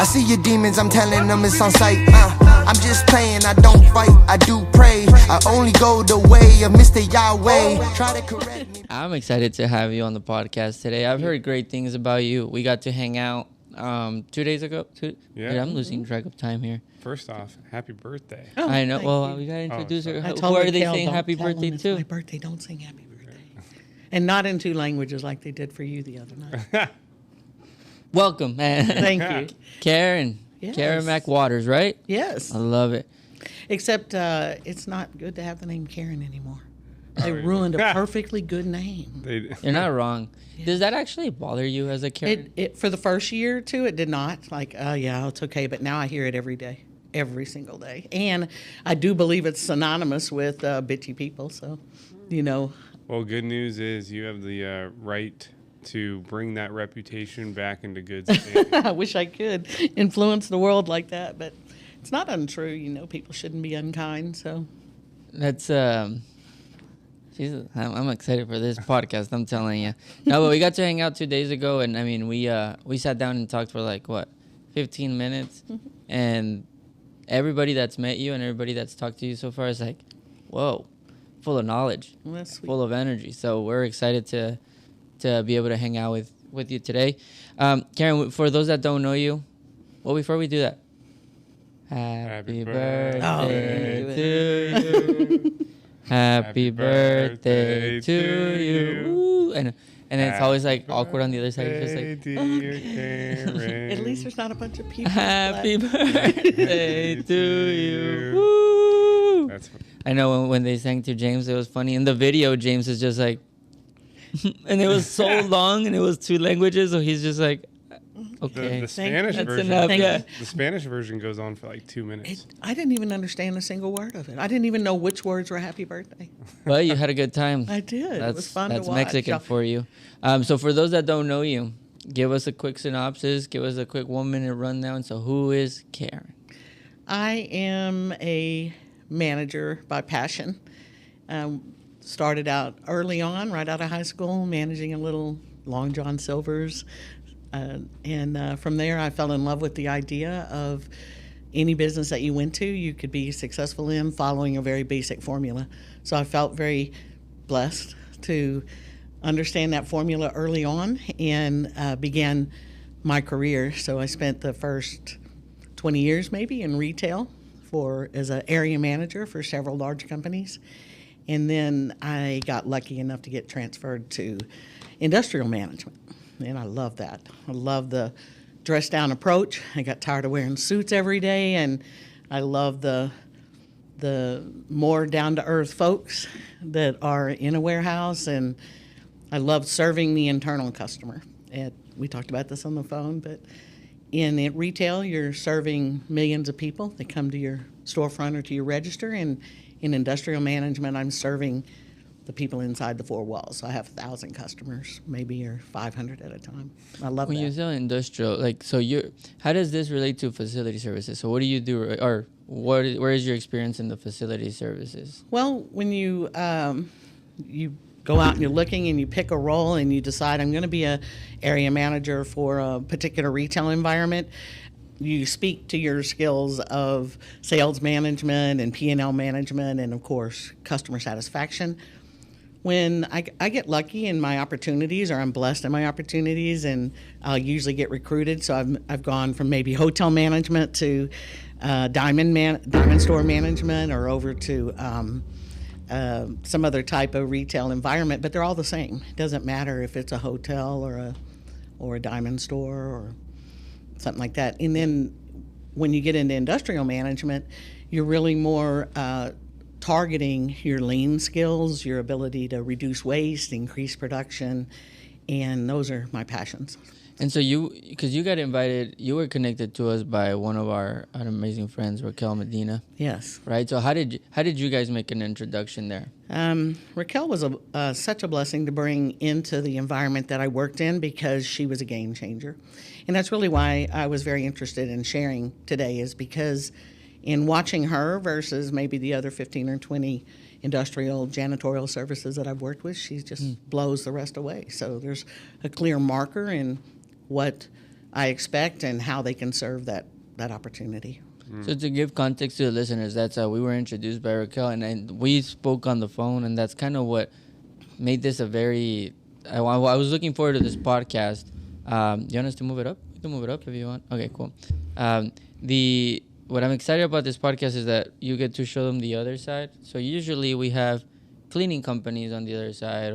I see your demons, I'm telling them it's on sight. I'm just playing, I don't fight, I do pray. I only go the way of Mr. Yahweh. Try to correct me. I'm excited to have you on the podcast today. I've heard great things about you. We got to hang out 2 days ago. Yeah. Dude, I'm losing track of time here. First off, happy birthday. Oh, I know. Well, you. we got to introduce her. I Who told are they Raquel, saying don't happy tell birthday them it's to? my birthday. Don't sing happy birthday. And not in 2 languages like they did for you the other night. Welcome, man. Thank you. Karen. Yes. Karen McWaters, right? Yes. I love it. Except it's not good to have the name Karen anymore. They ruined a perfectly good name. You're not wrong. Does that actually bother you as a Karen? It for the first year or two, it did not. Like, oh, yeah, it's okay. But now I hear it every day, every single day. And I do believe it's synonymous with bitchy people. So, you know. Well, good news is you have the right to bring that reputation back into good standing. I wish I could influence the world like that, but it's not untrue. You know, people shouldn't be unkind. So that's I'm excited for this podcast. I'm telling you. No, but we got to hang out 2 days ago, and I mean, we sat down and talked for like 15 minutes, and everybody that's met you and everybody that's talked to you so far is like, whoa. Full of knowledge, full of energy. So we're excited to be able to hang out with you today. Karen, for those that don't know you, well, before we do that, happy birthday to you. Happy birthday to you. Woo. And it's always like awkward on the other side. It's just like, at least there's not a bunch of people. Happy birthday to you. Woo. That's funny. I know when they sang to James, it was funny. In the video, James is just like, and it was so long, and it was 2 languages, so he's just like, okay. The Spanish version. Enough, The Spanish version goes on for like 2 minutes. I didn't even understand a single word of it. I didn't even know which words were happy birthday. But you had a good time. I did. It was fun to watch. That's Mexican for you. So for those that don't know you, give us a quick synopsis. Give us a quick 1-minute rundown. So who is Karen? I am a manager by passion. Started out early on, right out of high school, managing a little Long John Silver's. And from there, I fell in love with the idea of any business that you went to, you could be successful in following a very basic formula. So I felt very blessed to understand that formula early on and began my career. So I spent the first 20 years maybe in retail as an area manager for several large companies. And then I got lucky enough to get transferred to industrial management. And I love that. I love the dress down approach. I got tired of wearing suits every day, and I love the more down to earth folks that are in a warehouse, and I love serving the internal customer. And we talked about this on the phone, but in retail, you're serving millions of people that come to your storefront or to your register, and in industrial management, I'm serving the people inside the 4 walls. So I have 1,000 customers, maybe, or 500 at a time. I love that. When you sell industrial, how does this relate to facility services? So what do you do, or where is your experience in the facility services? Well, when you go out and you're looking and you pick a role and you decide I'm going to be a area manager for a particular retail environment, you speak to your skills of sales management and P&L management and, of course, customer satisfaction. When I get lucky in my opportunities, or I'm blessed in my opportunities, and I'll usually get recruited. So I've gone from maybe hotel management to diamond store management, or over to some other type of retail environment. But they're all the same. It doesn't matter if it's a hotel or a diamond store or something like that. And then when you get into industrial management, you're really more targeting your lean skills, your ability to reduce waste, increase production, and those are my passions. And so because you got invited, you were connected to us by one of our amazing friends, Raquel Medina. Yes. Right. So how did you guys make an introduction there? Raquel was such a blessing to bring into the environment that I worked in, because she was a game changer. And that's really why I was very interested in sharing today, is because in watching her versus maybe the other 15 or 20 industrial janitorial services that I've worked with, she just blows the rest away. So there's a clear marker in what I expect and how they can serve that opportunity. So to give context to the listeners, that's we were introduced by Raquel, and we spoke on the phone, and that's kind of what made this a very. I was looking forward to this podcast. You want us to move it up? You can move it up if you want. Okay, cool. What I'm excited about this podcast is that you get to show them the other side. So usually we have cleaning companies on the other side,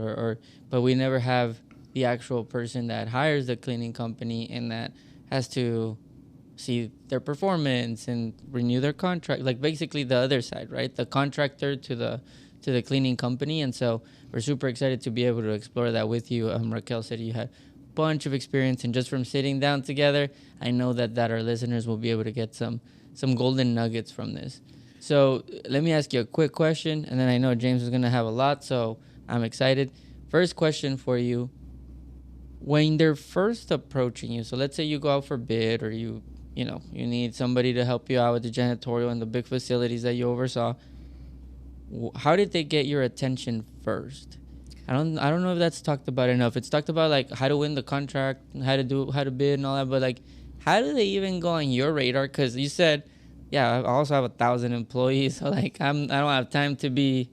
but we never have the actual person that hires the cleaning company and that has to see their performance and renew their contract, like basically the other side, right? The contractor to the cleaning company. And so we're super excited to be able to explore that with you. Raquel said you had a bunch of experience, and just from sitting down together, I know that our listeners will be able to get some golden nuggets from this. So let me ask you a quick question, and then I know James is going to have a lot, so I'm excited. First question for you. When they're first approaching you, so let's say you go out for bid, or you need somebody to help you out with the janitorial and the big facilities that you oversaw. How did they get your attention first? I don't know if that's talked about enough. It's talked about like how to win the contract, how to bid and all that, but like how do they even go on your radar? Because you said, yeah, I also have 1,000 employees, so like I don't have time to be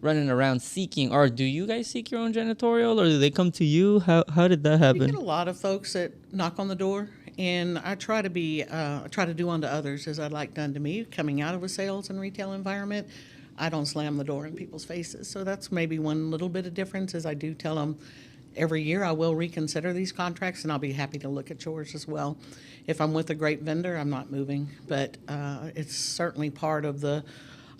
running around seeking. Or do you guys seek your own janitorial, or do they come to you? How did that happen? We get a lot of folks that knock on the door. And I try to do unto others as I'd like done to me. Coming out of a sales and retail environment, I don't slam the door in people's faces. So that's maybe one little bit of difference, is I do tell them every year I will reconsider these contracts, and I'll be happy to look at yours as well. If I'm with a great vendor, I'm not moving. But it's certainly part of the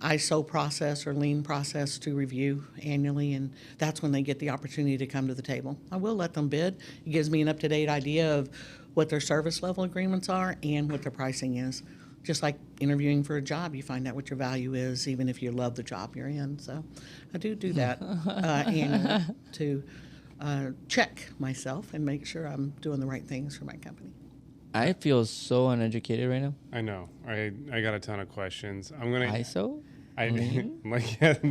ISO process or lean process to review annually, and that's when they get the opportunity to come to the table. I will let them bid. It gives me an up-to-date idea of what their service level agreements are and what their pricing is. Just like interviewing for a job, you find out what your value is, even if you love the job you're in. So I do that annually to check myself and make sure I'm doing the right things for my company. I feel so uneducated right now. I know. I got a ton of questions. I'm gonna ISO?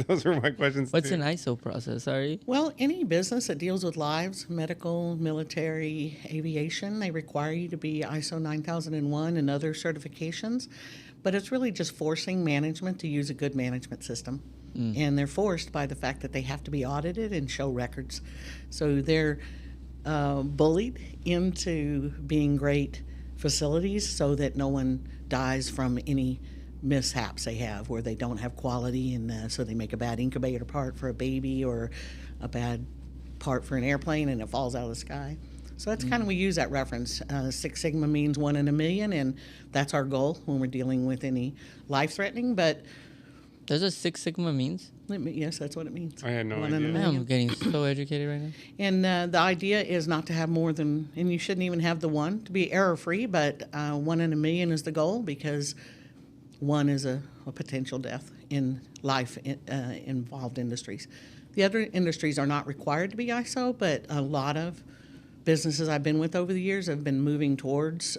Those are my questions. What's too. an ISO process? Sorry. Well, any business that deals with lives, medical, military, aviation, they require you to be ISO 9001 and other certifications. But it's really just forcing management to use a good management system. And they're forced by the fact that they have to be audited and show records. So they're bullied into being great facilities so that no one dies from any mishaps they have where they don't have quality, and so they make a bad incubator part for a baby or a bad part for an airplane and it falls out of the sky. So that's kind of, we use that reference. 6 Sigma means 1 in a million, and that's our goal when we're dealing with any life-threatening. But Does a 6 Sigma means? yes, that's what it means. I had no 1 in a idea. million. I'm getting so educated right now. And the idea is not to have more than, and you shouldn't even have the 1 to be error-free, but 1 in a million is the goal, because 1 is a potential death in life involved industries. The other industries are not required to be ISO, but a lot of businesses I've been with over the years have been moving towards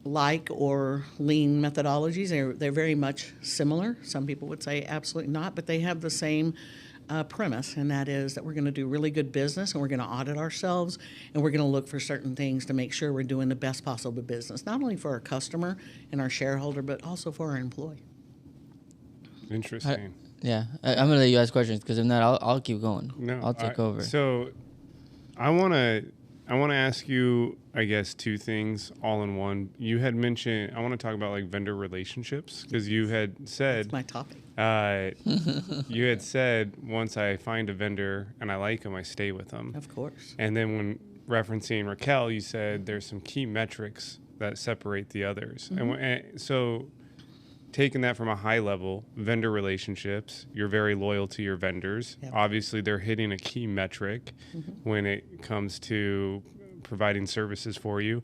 like or lean methodologies. They're very much similar. Some people would say absolutely not, but they have the same premise, and that is that we're going to do really good business, and we're going to audit ourselves, and we're going to look for certain things to make sure we're doing the best possible business, not only for our customer and our shareholder, but also for our employee. Interesting. Yeah, I'm gonna let you ask questions, because if not, I'll keep going. No, I'll take over. So I want to ask you, I guess, 2 things all in one. You had mentioned, I want to talk about like vendor relationships, because you had said, That's my topic. you had said, once I find a vendor and I like them, I stay with them. Of course. And then when referencing Raquel, you said there's some key metrics that separate the others. And so taking that from a high level, vendor relationships, you're very loyal to your vendors. Yep. Obviously, they're hitting a key metric when it comes to providing services for you.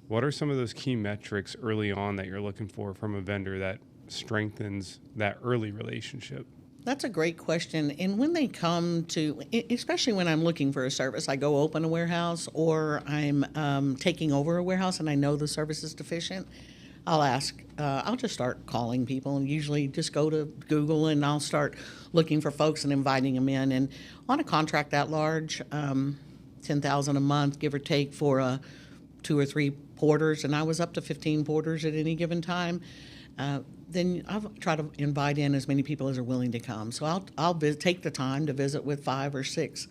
What are some of those key metrics early on that you're looking for from a vendor that strengthens that early relationship? That's a great question. And when they come to, especially when I'm looking for a service, I go open a warehouse, or I'm taking over a warehouse and I know the service is deficient, I'll ask, I'll just start calling people, and usually just go to Google and I'll start looking for folks and inviting them in. And on a contract that large, $10,000 a month, give or take, for a 2 or 3 porters, and I was up to 15 porters at any given time, then I'll try to invite in as many people as are willing to come. So I'll take the time to visit with 5 or 6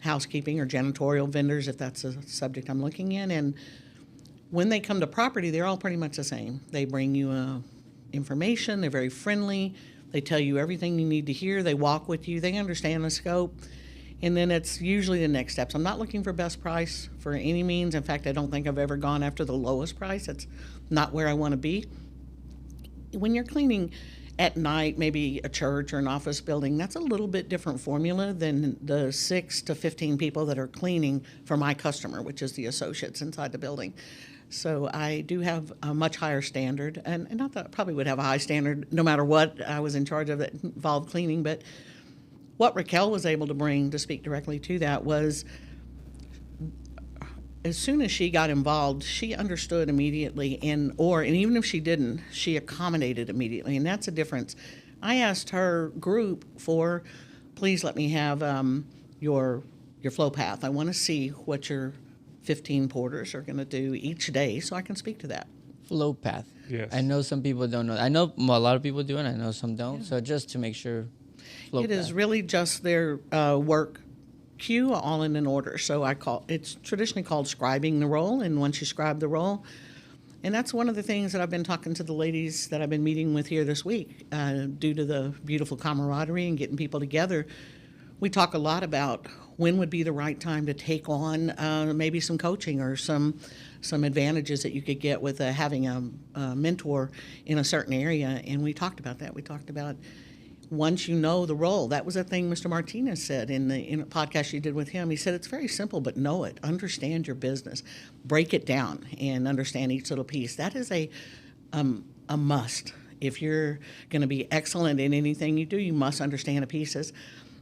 housekeeping or janitorial vendors, if that's a subject I'm looking in. And when they come to property, they're all pretty much the same. They bring you information. They're very friendly. They tell you everything you need to hear. They walk with you. They understand the scope. And then it's usually the next steps. I'm not looking for best price for any means. In fact, I don't think I've ever gone after the lowest price. That's not where I want to be. When you're cleaning at night, maybe a church or an office building, that's a little bit different formula than the 6 to 15 people that are cleaning for my customer, which is the associates inside the building. So I do have a much higher standard, and not that I probably would have a high standard no matter what I was in charge of that involved cleaning, but what Raquel was able to bring, to speak directly to that, was as soon as she got involved, she understood immediately, and even if she didn't, she accommodated immediately, and that's a difference. I asked her group for, please let me have your flow path. I want to see what your 15 porters are going to do each day so I can speak to that. Flow path. Yes. I know some people don't know. I know a lot of people do, and I know some don't. Yeah. So just to make sure. Flow it path. Is really just their work queue all in an order. So it's traditionally called scribing the roll, and once you scribe the roll, and that's one of the things that I've been talking to the ladies that I've been meeting with here this week, due to the beautiful camaraderie and getting people together. We talk a lot about when would be the right time to take on maybe some coaching or some advantages that you could get with having a mentor in a certain area. And we talked about that. We talked about once you know the role. That was a thing Mr. Martinez said in a podcast you did with him. He said it's very simple, but know it. Understand your business. Break it down and understand each little piece. That is a must. If you're going to be excellent in anything you do, you must understand the pieces.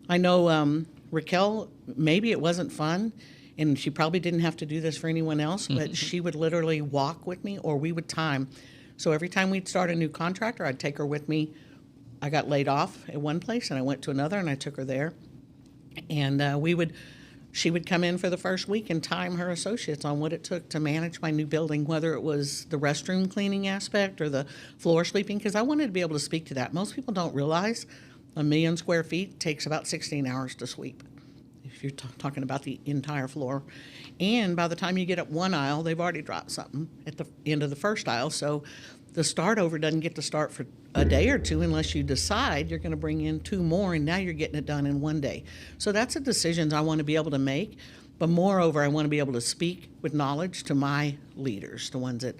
I know Raquel, maybe it wasn't fun, and she probably didn't have to do this for anyone else, but she would literally walk with me, or we would time. So every time we'd start a new contractor, I'd take her with me. I got laid off at one place, and I went to another, and I took her there. And she would come in for the first week and time her associates on what it took to manage my new building, whether it was the restroom cleaning aspect or the floor sweeping, because I wanted to be able to speak to that. Most people don't realize 1 million square feet takes about 16 hours to sweep, if you're talking about the entire floor. And by the time you get up one aisle, they've already dropped something at the end of the first aisle. So the start over doesn't get to start for a day or two unless you decide you're going to bring in 2 more, and now you're getting it done in 1 day. So that's the decisions I want to be able to make. But moreover, I want to be able to speak with knowledge to my leaders, the ones that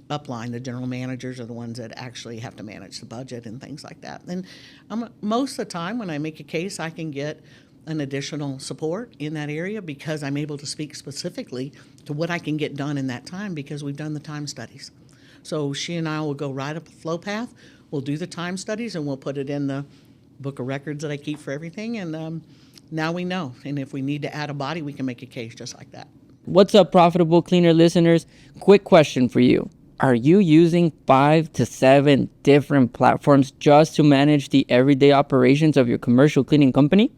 upline, the general managers are the ones that actually have to manage the budget and things like that. And most of the time when I make a case, I can get an additional support in that area because I'm able to speak specifically to what I can get done in that time because we've done the time studies. So she and I will go right up a flow path, we'll do the time studies, and we'll put it in the book of records that I keep for everything, and now we know. And if we need to add a body, we can make a case just like that. What's up, Profitable Cleaner listeners? Quick question for you. Are you using 5 to 7 different platforms just to manage the everyday operations of your commercial cleaning company?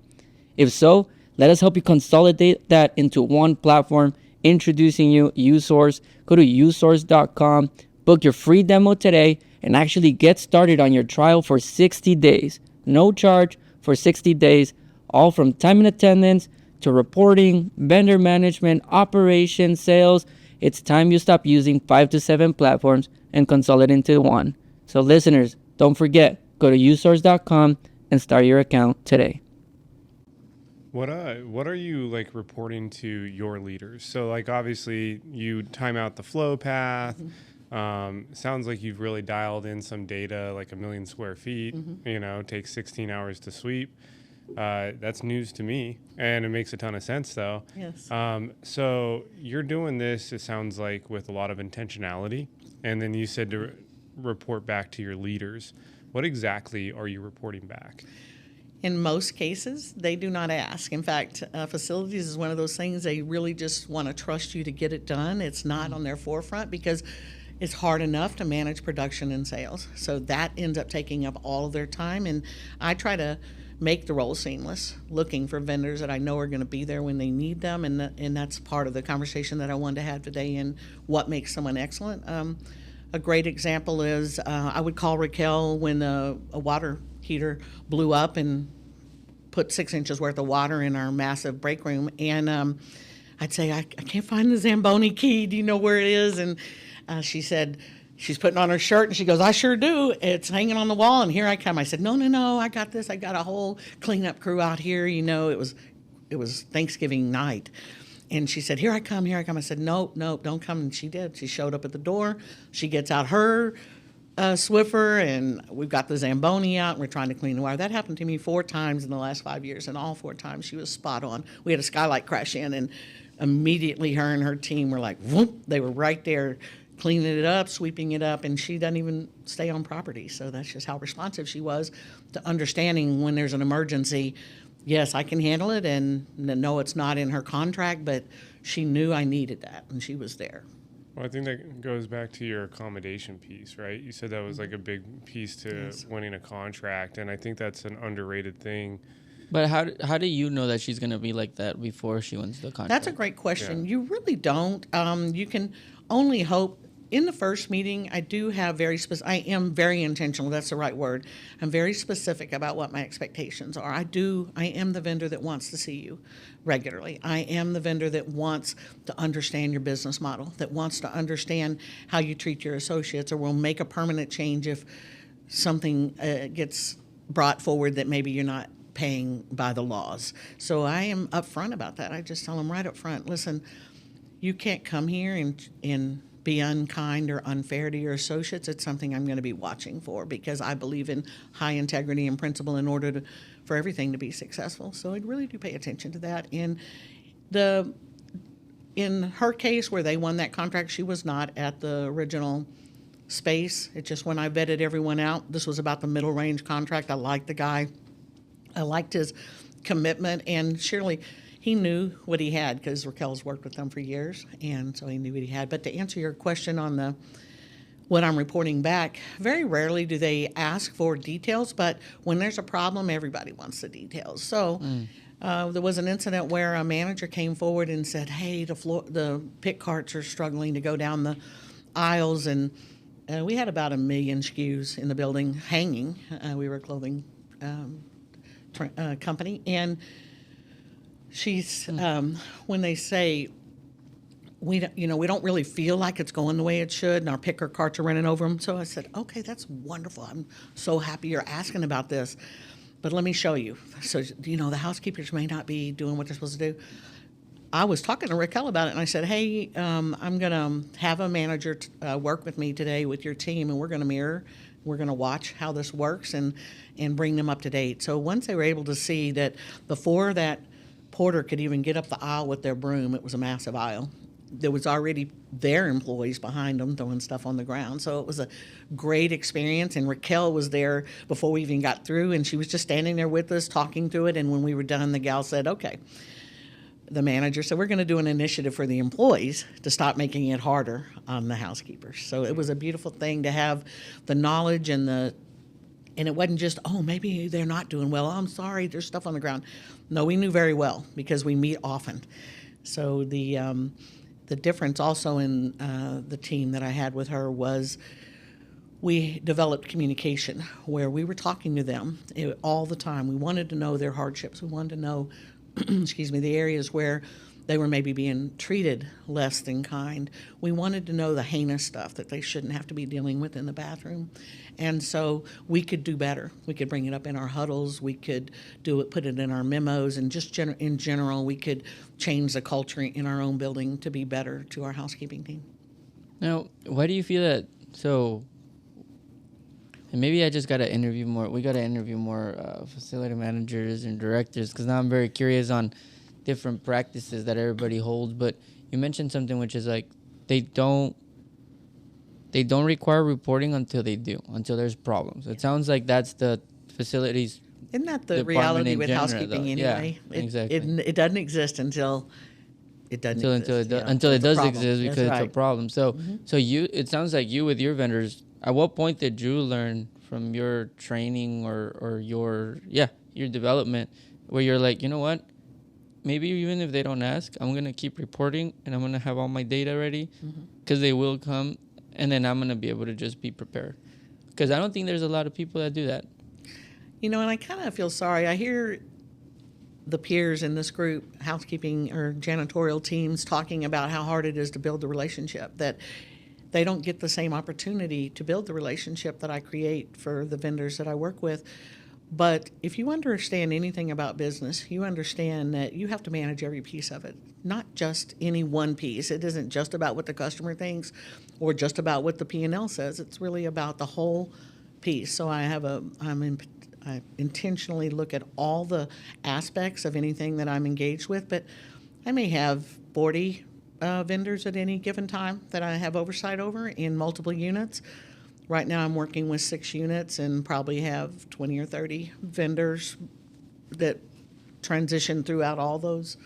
If so, let us help you consolidate that into one platform. Introducing you uSource. Go to usource.com, book your free demo today, and actually get started on your trial for 60 days. No charge for 60 days, all from time and attendance to reporting, vendor management, operations, sales. It's time you stop using 5 to 7 platforms and consolidate into one. So listeners, don't forget, go to usource.com and start your account today. What are you like reporting to your leaders? So like obviously you time out the flow path. Sounds like you've really dialed in some data, like 1 million square feet, takes 16 hours to sweep. That's news to me, and it makes a ton of sense though. Yes. So you're doing this, it sounds like, with a lot of intentionality, and then you said to report back to your leaders. What exactly are you reporting back? In most cases, they do not ask. In fact, facilities is one of those things they really just want to trust you to get it done. It's not on their forefront because it's hard enough to manage production and sales. So that ends up taking up all of their time. And I try to make the role seamless, looking for vendors that I know are going to be there when they need them, and that's part of the conversation that I wanted to have today in what makes someone excellent. A great example is I would call Raquel when a water heater blew up and put 6 inches worth of water in our massive break room, and I'd say, I can't find the Zamboni key. Do you know where it is? And she said, she's putting on her shirt, and she goes, I sure do. It's hanging on the wall, and here I come. I said, no, I got this. I got a whole cleanup crew out here. You know, it was Thanksgiving night. And she said, here I come. I said, nope, don't come. And she did. She showed up at the door. She gets out her Swiffer, and we've got the Zamboni out, and we're trying to clean the wire. That happened to me 4 times in the last 5 years, and all 4 times she was spot on. We had a skylight crash in, and immediately her and her team were like, whoop, they were right there cleaning it up, sweeping it up, and she doesn't even stay on property. So that's just how responsive she was to understanding when there's an emergency. Yes, I can handle it, and no, it's not in her contract, but she knew I needed that, and she was there. Well, I think that goes back to your accommodation piece, right? You said that was like a big piece to winning a contract, and I think that's an underrated thing. But how do you know that she's going to be like that before she wins the contract? That's a great question. Yeah. You really don't. You can only hope. In the first meeting, I do have I am very intentional. That's the right word. I'm very specific about what my expectations are. I am the vendor that wants to see you regularly. I am the vendor that wants to understand your business model, that wants to understand how you treat your associates, or will make a permanent change if something gets brought forward that maybe you're not paying by the laws. So I am upfront about that. I just tell them right up front, listen, you can't come here and be unkind or unfair to your associates. It's something I'm going to be watching for, because I believe in high integrity and principle in order for everything to be successful. So I really do pay attention to that. And in her case, where they won that contract, she was not at the original space. It's just when I vetted everyone out, this was about the middle range contract. I liked the guy. I liked his commitment, and surely he knew what he had, because Raquel's worked with them for years, and so he knew what he had. But to answer your question on what I'm reporting back, very rarely do they ask for details, but when there's a problem, everybody wants the details. So there was an incident where a manager came forward and said, hey, the pick carts are struggling to go down the aisles, and we had about 1 million SKUs in the building hanging. We were a clothing company, and she's when they say we don't really feel like it's going the way it should, and our picker carts are running over them. So I said, okay, that's wonderful. I'm so happy you're asking about this, but let me show you. So the housekeepers may not be doing what they're supposed to do. I was talking to Raquel about it, and I said, hey, I'm going to have a manager work with me today with your team, and we're going to mirror. We're going to watch how this works and bring them up to date. So once they were able to see that before that porter could even get up the aisle with their broom, it was a massive aisle. There was already their employees behind them throwing stuff on the ground. So it was a great experience. And Raquel was there before we even got through, and she was just standing there with us talking through it. And when we were done, the gal said, okay. The manager said, we're going to do an initiative for the employees to stop making it harder on the housekeepers. So it was a beautiful thing to have the knowledge and it wasn't just, oh, maybe they're not doing well. Oh, I'm sorry, there's stuff on the ground. No, we knew very well, because we meet often. So the difference also in the team that I had with her was we developed communication where we were talking to them all the time. We wanted to know their hardships. We wanted to know the areas where they were maybe being treated less than kind. We wanted to know the heinous stuff that they shouldn't have to be dealing with in the bathroom. And so we could do better. We could bring it up in our huddles. We could put it in our memos, and just in general, we could change the culture in our own building to be better to our housekeeping team. Now, why do you feel that? And maybe I just got to interview more. We got to interview more facility managers and directors, because now I'm very curious on different practices that everybody holds. But you mentioned something which is like they don't require reporting until there's problems. It sounds like that's the facilities. Isn't that the reality with housekeeping anyway? Yeah, exactly. It doesn't exist until it doesn't exist. Until it does exist, because That's right. it's a problem. So it sounds like you with your vendors. At what point did you learn from your training or your your development, where you're like, you know what? Maybe even if they don't ask, I'm going to keep reporting, and I'm going to have all my data ready, because they will come, and then I'm going to be able to just be prepared. Because I don't think there's a lot of people that do that. You know, and I kind of feel sorry. I hear the peers in this group, housekeeping or janitorial teams, talking about how hard it is to build the relationship, that they don't get the same opportunity to build the relationship that I create for the vendors that I work with. But if you understand anything about business, you understand that you have to manage every piece of it, not just any one piece. It isn't just about what the customer thinks or just about what the P&L says. It's really about the whole piece. So I intentionally look at all the aspects of anything that I'm engaged with, but I may have 40 vendors at any given time that I have oversight over in multiple units. Right now I'm working with 6 units and probably have 20 or 30 vendors that transition throughout all those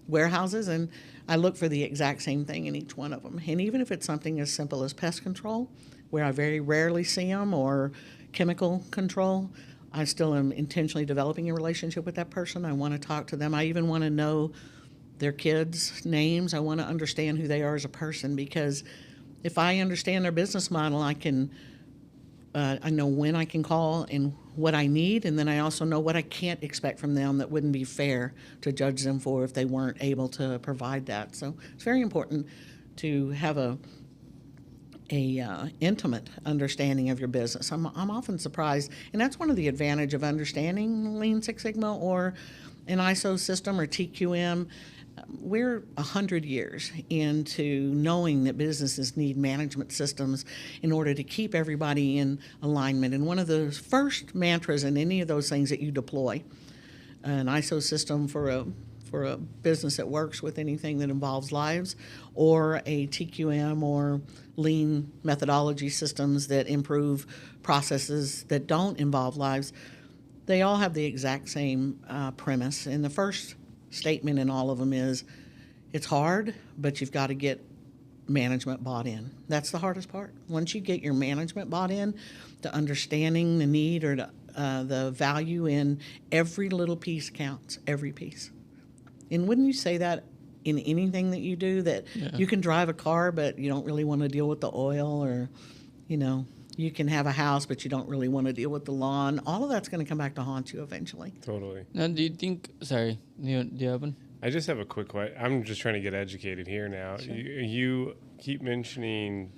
warehouses, and I look for the exact same thing in each one of them. And even if it's something as simple as pest control, where I very rarely see them, or chemical control, I still am intentionally developing a relationship with that person. I want to talk to them. I even want to know their kids' names. I want to understand who they are as a person, because if I understand their business model, I know when I can call and what I need, and then I also know what I can't expect from them that wouldn't be fair to judge them for if they weren't able to provide that. So it's very important to have a intimate understanding of your business. I'm often surprised, and that's one of the advantage of understanding Lean Six Sigma or an ISO system or TQM. We're 100 years into knowing that businesses need management systems in order to keep everybody in alignment. And one of the first mantras in any of those things that you deploy, an ISO system for a business that works with anything that involves lives, or a TQM or lean methodology systems that improve processes that don't involve lives, they all have the exact same premise. And the first statement in all of them is, it's hard, but you've got to get management bought in. That's the hardest part. Once you get your management bought in to understanding the need or the value in every little piece counts, every piece. And wouldn't you say that in anything that you do, that you can drive a car, but you don't really want to deal with the oil, or, you can have a house, but you don't really want to deal with the lawn. All of that's going to come back to haunt you eventually. Totally. Now, do you think, sorry, do you have one? I just have a quick question. I'm just trying to get educated here now. Sure. You keep mentioning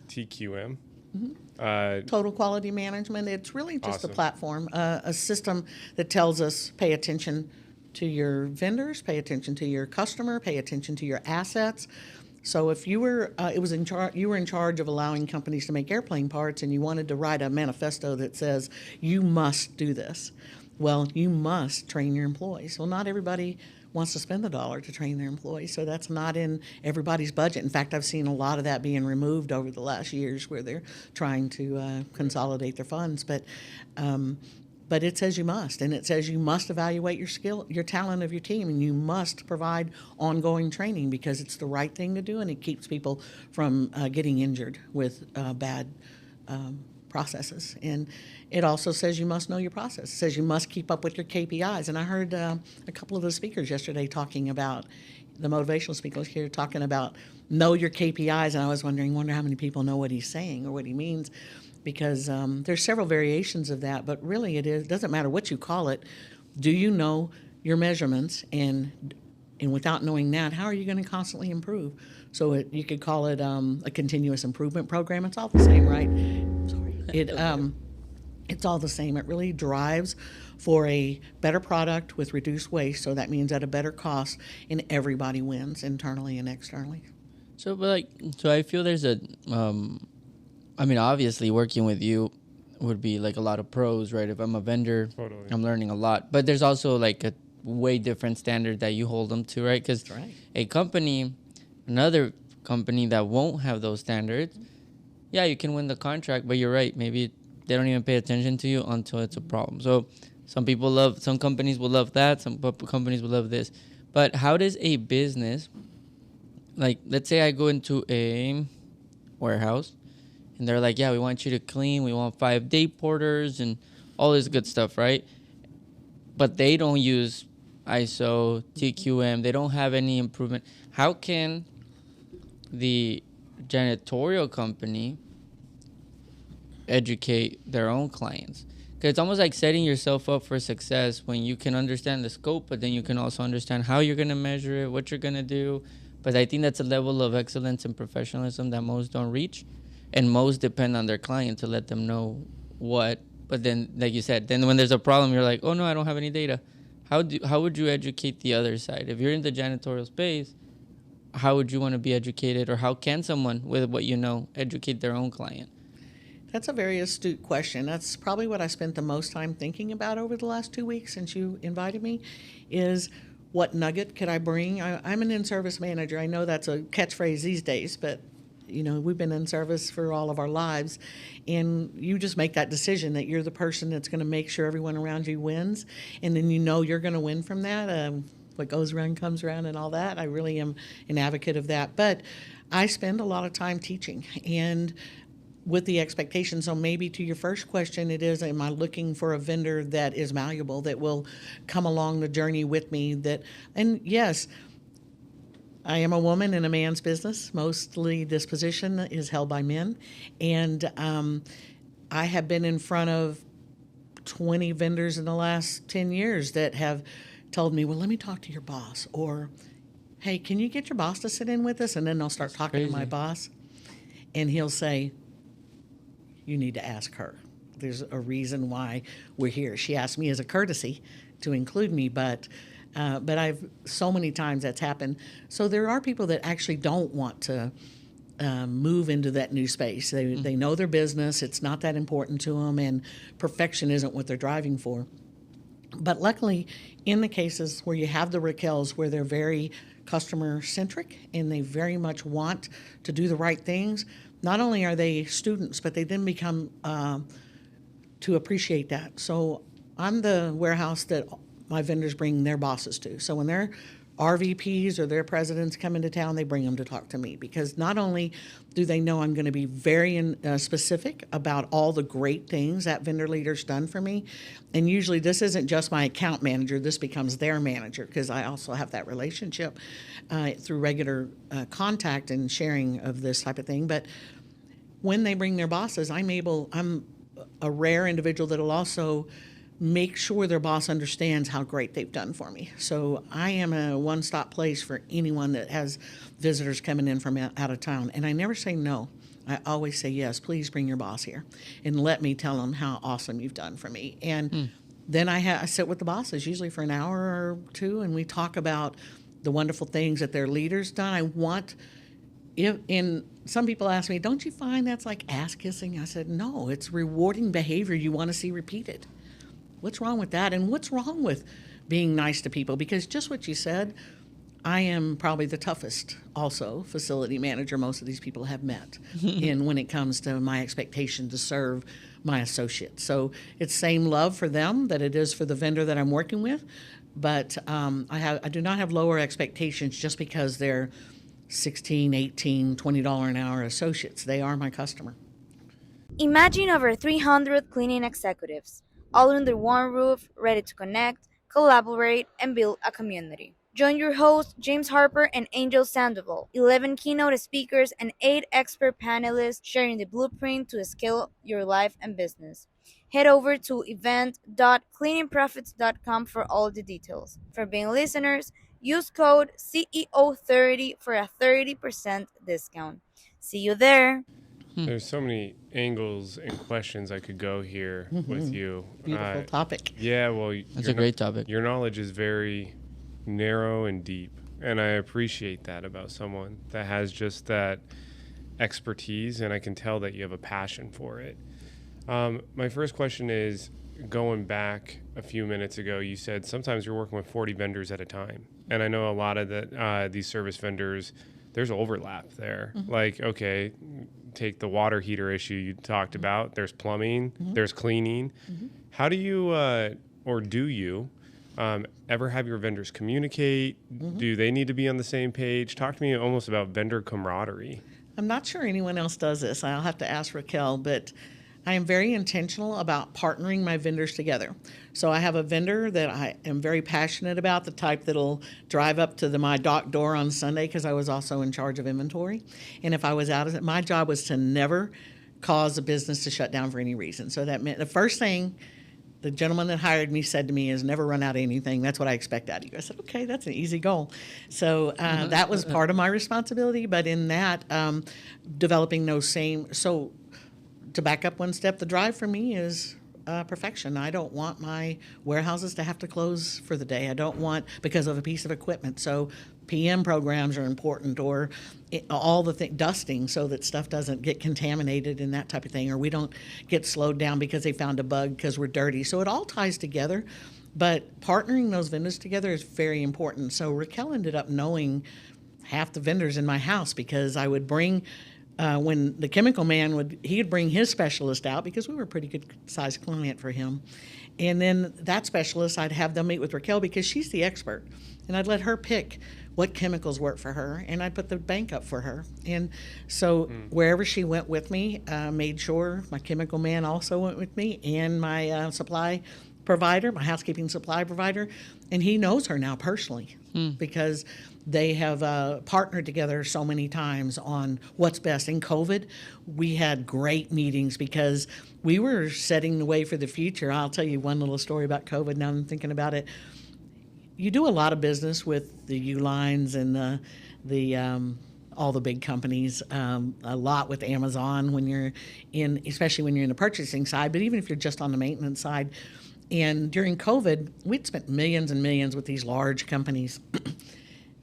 TQM. Mm-hmm. Total quality management. It's really just a platform, a system that tells us, pay attention to your vendors, pay attention to your customer, pay attention to your assets. So if you were, you were in charge of allowing companies to make airplane parts, and you wanted to write a manifesto that says you must do this. Well, you must train your employees. Well, not everybody wants to spend the dollar to train their employees, so that's not in everybody's budget. In fact, I've seen a lot of that being removed over the last years, where they're trying to consolidate their funds. But it says you must, and it says you must evaluate your skill, your talent of your team, and you must provide ongoing training, because it's the right thing to do, and it keeps people from getting injured with bad processes. And it also says you must know your process. It says you must keep up with your KPIs. And I heard a couple of the speakers yesterday talking about, the motivational speakers here talking about know your KPIs, and I was wonder how many people know what he's saying or what he means. Because there's several variations of that, but really it doesn't matter what you call it. Do you know your measurements? And without knowing that, how are you going to constantly improve? So you could call it a continuous improvement program. It's all the same, right? Sorry. It's all the same. It really drives for a better product with reduced waste. So that means at a better cost, and everybody wins internally and externally. So I feel there's a. Obviously, working with you would be like a lot of pros, right? If I'm a vendor, totally. I'm learning a lot. But there's also like a way different standard that you hold them to, right? Because another company that won't have those standards, you can win the contract, but you're right. Maybe they don't even pay attention to you until it's a problem. So some companies will love that. Some companies will love this. But how does a business, like, let's say I go into a warehouse, and they're like, we want you to clean. We want 5 day porters and all this good stuff, right? but they don't use ISO, TQM. They don't have any improvement. How can the janitorial company educate their own clients? Because it's almost like setting yourself up for success when you can understand the scope, but then you can also understand how you're going to measure it, what you're going to do. But I think that's a level of excellence and professionalism that most don't reach, and most depend on their client to let them know what. But then, like you said, then when there's a problem, you're like, oh no, I don't have any data. How would you educate the other side? If you're in the janitorial space, how would you want to be educated, or how can someone with what you know educate their own client? That's a very astute question. That's probably what I spent the most time thinking about over the last 2 weeks since you invited me, is what nugget could I bring? I'm an in-service manager. I know that's a catchphrase these days, but we've been in service for all of our lives, and you just make that decision that you're the person that's going to make sure everyone around you wins, and then you're going to win from that. What goes around comes around and all that. I really am an advocate of that. But I spend a lot of time teaching, and with the expectation. So maybe to your first question, it is, am I looking for a vendor that is malleable, that will come along the journey with me? And yes, I am a woman in a man's business. Mostly this position is held by men. And I have been in front of 20 vendors in the last 10 years that have told me, well, let me talk to your boss. Or, hey, can you get your boss to sit in with us? And then they'll start talking to my boss. And he'll say, you need to ask her. There's a reason why we're here. She asked me as a courtesy to include me, but I've so many times that's happened. So there are people that actually don't want to move into that new space. They know their business. It's not that important to them, and perfection isn't what they're driving for. But luckily, in the cases where you have the Raquels, where they're very customer-centric and they very much want to do the right things, not only are they students, but they then become to appreciate that. So I'm the warehouse that my vendors bring their bosses to. So when their RVPs or their presidents come into town, they bring them to talk to me, because not only do they know I'm going to be very specific about all the great things that vendor leader's done for me, and usually this isn't just my account manager, this becomes their manager, because I also have that relationship through regular contact and sharing of this type of thing. But when they bring their bosses, I'm a rare individual that'll also make sure their boss understands how great they've done for me. So I am a one-stop place for anyone that has visitors coming in from out of town. And I never say no. I always say yes, please bring your boss here and let me tell them how awesome you've done for me. And then I sit with the bosses, usually for an hour or two, and we talk about the wonderful things that their leaders done. Some people ask me, don't you find that's like ass kissing? I said, no, it's rewarding behavior you want to see repeated. What's wrong with that? And what's wrong with being nice to people? Because just what you said, I am probably the toughest also facility manager most of these people have met in when it comes to my expectation to serve my associates. So it's same love for them that it is for the vendor that I'm working with. But I do not have lower expectations just because they're $16, $18, $20 an hour associates. They are my customer. Imagine over 300 cleaning executives, all under one roof, ready to connect, collaborate, and build a community. Join your hosts, James Harper and Angel Sandoval, 11 keynote speakers and 8 expert panelists sharing the blueprint to scale your life and business. Head over to event.cleaningprophets.com for all the details. For being listeners, use code CEO30 for a 30% discount. See you there. There's so many angles and questions I could go here with you. Beautiful topic. Yeah, well, That's a great topic. Your knowledge is very narrow and deep, and I appreciate that about someone that has just that expertise, and I can tell that you have a passion for it. My first question is, going back a few minutes ago, you said sometimes you're working with 40 vendors at a time, and I know a lot of these service vendors, there's overlap there. Like, okay, take the water heater issue you talked about. There's plumbing, there's cleaning. How do you, or do you, ever have your vendors communicate? Do they need to be on the same page? Talk to me almost about vendor camaraderie. I'm not sure anyone else does this. I'll have to ask Raquel, but I am very intentional about partnering my vendors together. So I have a vendor that I am very passionate about, the type that'll drive up to my dock door on Sunday, because I was also in charge of inventory. And if I was out of it, my job was to never cause a business to shut down for any reason. So that meant the first thing the gentleman that hired me said to me is, never run out of anything. That's what I expect out of you. I said, okay, that's an easy goal. So that was part of my responsibility. But in that, developing those same, so to back up one step, the drive for me is perfection. I don't want my warehouses to have to close for the day. I don't want, because of a piece of equipment. So PM programs are important, or all the dusting, so that stuff doesn't get contaminated and that type of thing, or we don't get slowed down because they found a bug because we're dirty. So it all ties together. But partnering those vendors together is very important. So Raquel ended up knowing half the vendors in my house, because I would bring when the chemical man would bring his specialist out, because we were a pretty good sized client for him. And then that specialist, I'd have them meet with Raquel, because she's the expert. And I'd let her pick what chemicals work for her, and I'd put the bank up for her. And so wherever she went with me, made sure my chemical man also went with me, and my supply provider, my housekeeping supply provider. And he knows her now personally, because they have partnered together so many times on what's best. In COVID, we had great meetings because we were setting the way for the future. I'll tell you one little story about COVID now I'm thinking about it. You do a lot of business with the U-Lines and all the big companies, a lot with Amazon when you're especially when you're in the purchasing side, but even if you're just on the maintenance side. And during COVID, we'd spent millions and millions with these large companies.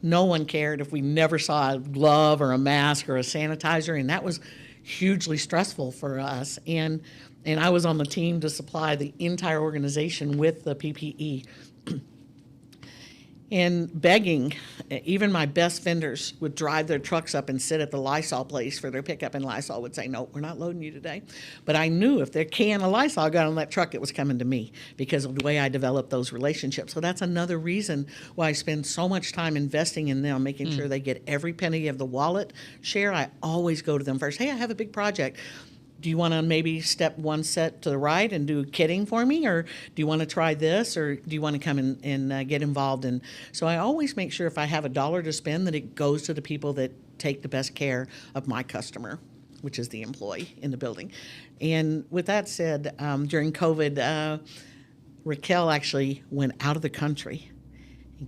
No one cared if we never saw a glove or a mask or a sanitizer, and that was hugely stressful for us. And I was on the team to supply the entire organization with the PPE. And begging, even my best vendors would drive their trucks up and sit at the Lysol place for their pickup, and Lysol would say, no, we're not loading you today. But I knew if their can of Lysol got on that truck, it was coming to me, because of the way I developed those relationships. So that's another reason why I spend so much time investing in them, making sure they get every penny of the wallet share. I always go to them first. Hey, I have a big project. Do you want to maybe step one set to the right and do kitting for me? Or do you want to try this? Or do you want to come in and get involved? And so I always make sure if I have $1 to spend, that it goes to the people that take the best care of my customer, which is the employee in the building. And with that said, during COVID, Raquel actually went out of the country,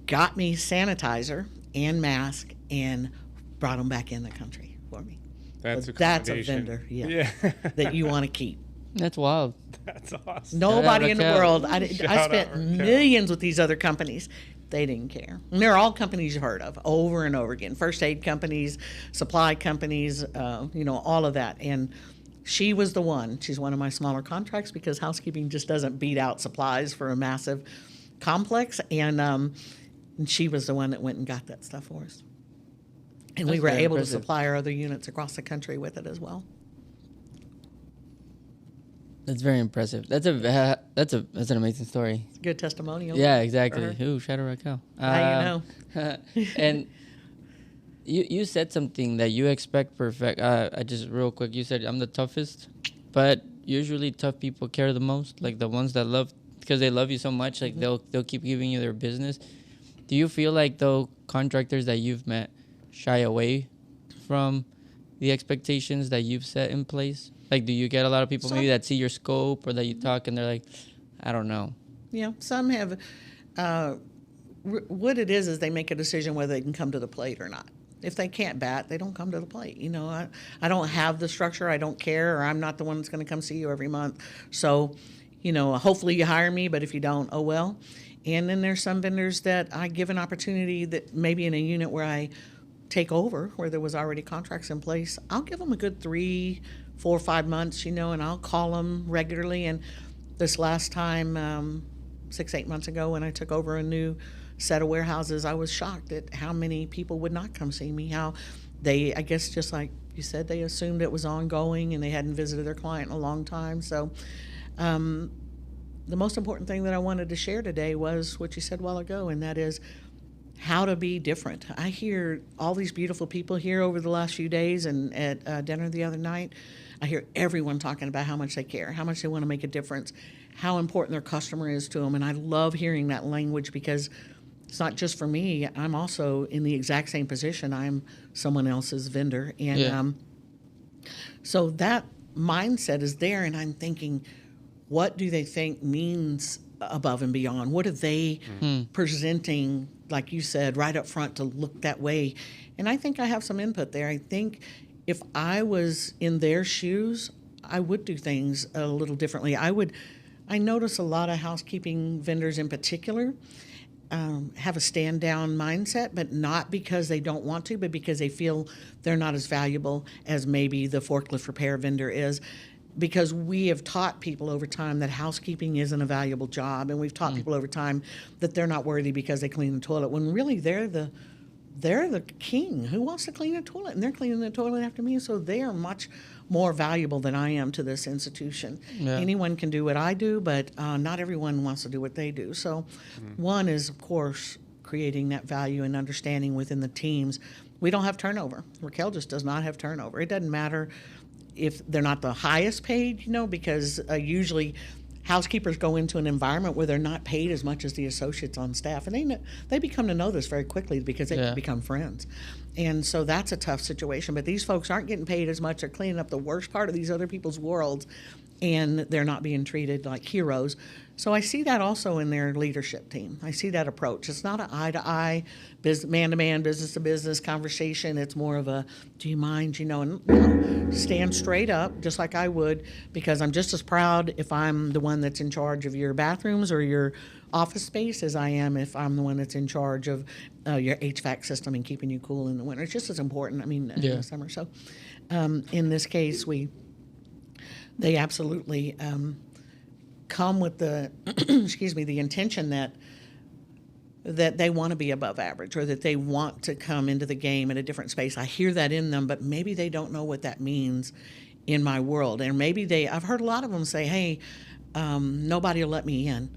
got me sanitizer and mask, and brought them back in the country for me. That's a vendor, that you want to keep. That's wild. That's awesome. Nobody in the Raquel. world. I Shout spent out, Raquel. millions with these other companies. They didn't care. And they're all companies you've heard of over and over again. First aid companies, supply companies, all of that. And she was the one. She's one of my smaller contracts, because housekeeping just doesn't beat out supplies for a massive complex. And she was the one that went and got that stuff for us. And we That's were very able impressive. to supply our other units across the country with it as well. That's very impressive. That's an amazing story. It's a good testimonial. Yeah, exactly. for her. Ooh, shout out Raquel. Now you know. And you said something that you expect perfect. I just real quick. You said I'm the toughest, but usually tough people care the most. Like the ones that love, because they love you so much. Like they'll keep giving you their business. Do you feel like though contractors that you've met shy away from the expectations that you've set in place? Like, do you get a lot of people maybe that see your scope, or that you talk and they're like, I don't know. Yeah, some have. What it is they make a decision whether they can come to the plate or not. If they can't bat, they don't come to the plate. I don't have the structure. I don't care, or I'm not the one that's going to come see you every month. So, hopefully you hire me, but if you don't, oh well. And then there's some vendors that I give an opportunity that maybe in a unit where I take over, where there was already contracts in place, I'll give them a good 3, 4, 5 months, and I'll call them regularly. And this last time, 6, 8 months ago, when I took over a new set of warehouses, I was shocked at how many people would not come see me. How they, I guess, just like you said, they assumed it was ongoing and they hadn't visited their client in a long time. So the most important thing that I wanted to share today was what you said a while ago, and that is how to be different. I hear all these beautiful people here over the last few days and at dinner the other night. I hear everyone talking about how much they care, how much they want to make a difference, how important their customer is to them. And I love hearing that language because it's not just for me. I'm also in the exact same position. I'm someone else's vendor. And so that mindset is there. And I'm thinking, what do they think means above and beyond? What are they presenting, like you said, right up front to look that way? And I think I have some input there. I think if I was in their shoes, I would do things a little differently. I notice a lot of housekeeping vendors in particular have a stand down mindset, but not because they don't want to, but because they feel they're not as valuable as maybe the forklift repair vendor is. Because we have taught people over time that housekeeping isn't a valuable job, and we've taught people over time that they're not worthy because they clean the toilet, when really they're the king. Who wants to clean a toilet? And they're cleaning the toilet after me, so they are much more valuable than I am to this institution. Yeah. Anyone can do what I do, but not everyone wants to do what they do. So one is, of course, creating that value and understanding within the teams. We don't have turnover. Raquel just does not have turnover. It doesn't matter if they're not the highest paid, because usually housekeepers go into an environment where they're not paid as much as the associates on staff, and they become to know this very quickly because they become friends. And so that's a tough situation. But these folks aren't getting paid as much. They're cleaning up the worst part of these other people's worlds, and they're not being treated like heroes. So I see that also in their leadership team. I see that approach. It's not an eye-to-eye, man-to-man, business-to-business conversation. It's more of a, do you mind, and stand straight up, just like I would, because I'm just as proud if I'm the one that's in charge of your bathrooms or your office space as I am if I'm the one that's in charge of your HVAC system and keeping you cool in the winter. It's just as important, in the summer. So in this case, they absolutely come with the the intention that they want to be above average, or that they want to come into the game in a different space. I hear that in them, but maybe they don't know what that means in my world. And maybe I've heard a lot of them say, hey, nobody will let me in.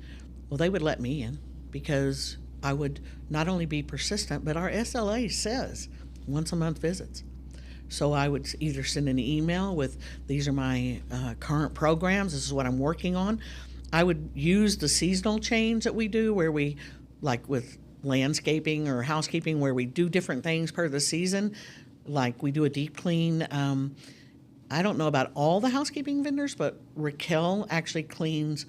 Well, they would let me in because I would not only be persistent, but our SLA says once a month visits. So I would either send an email with, these are my current programs, this is what I'm working on. I would use the seasonal change that we do, where we, like with landscaping or housekeeping, where we do different things per the season. Like we do a deep clean. I don't know about all the housekeeping vendors, but Raquel actually cleans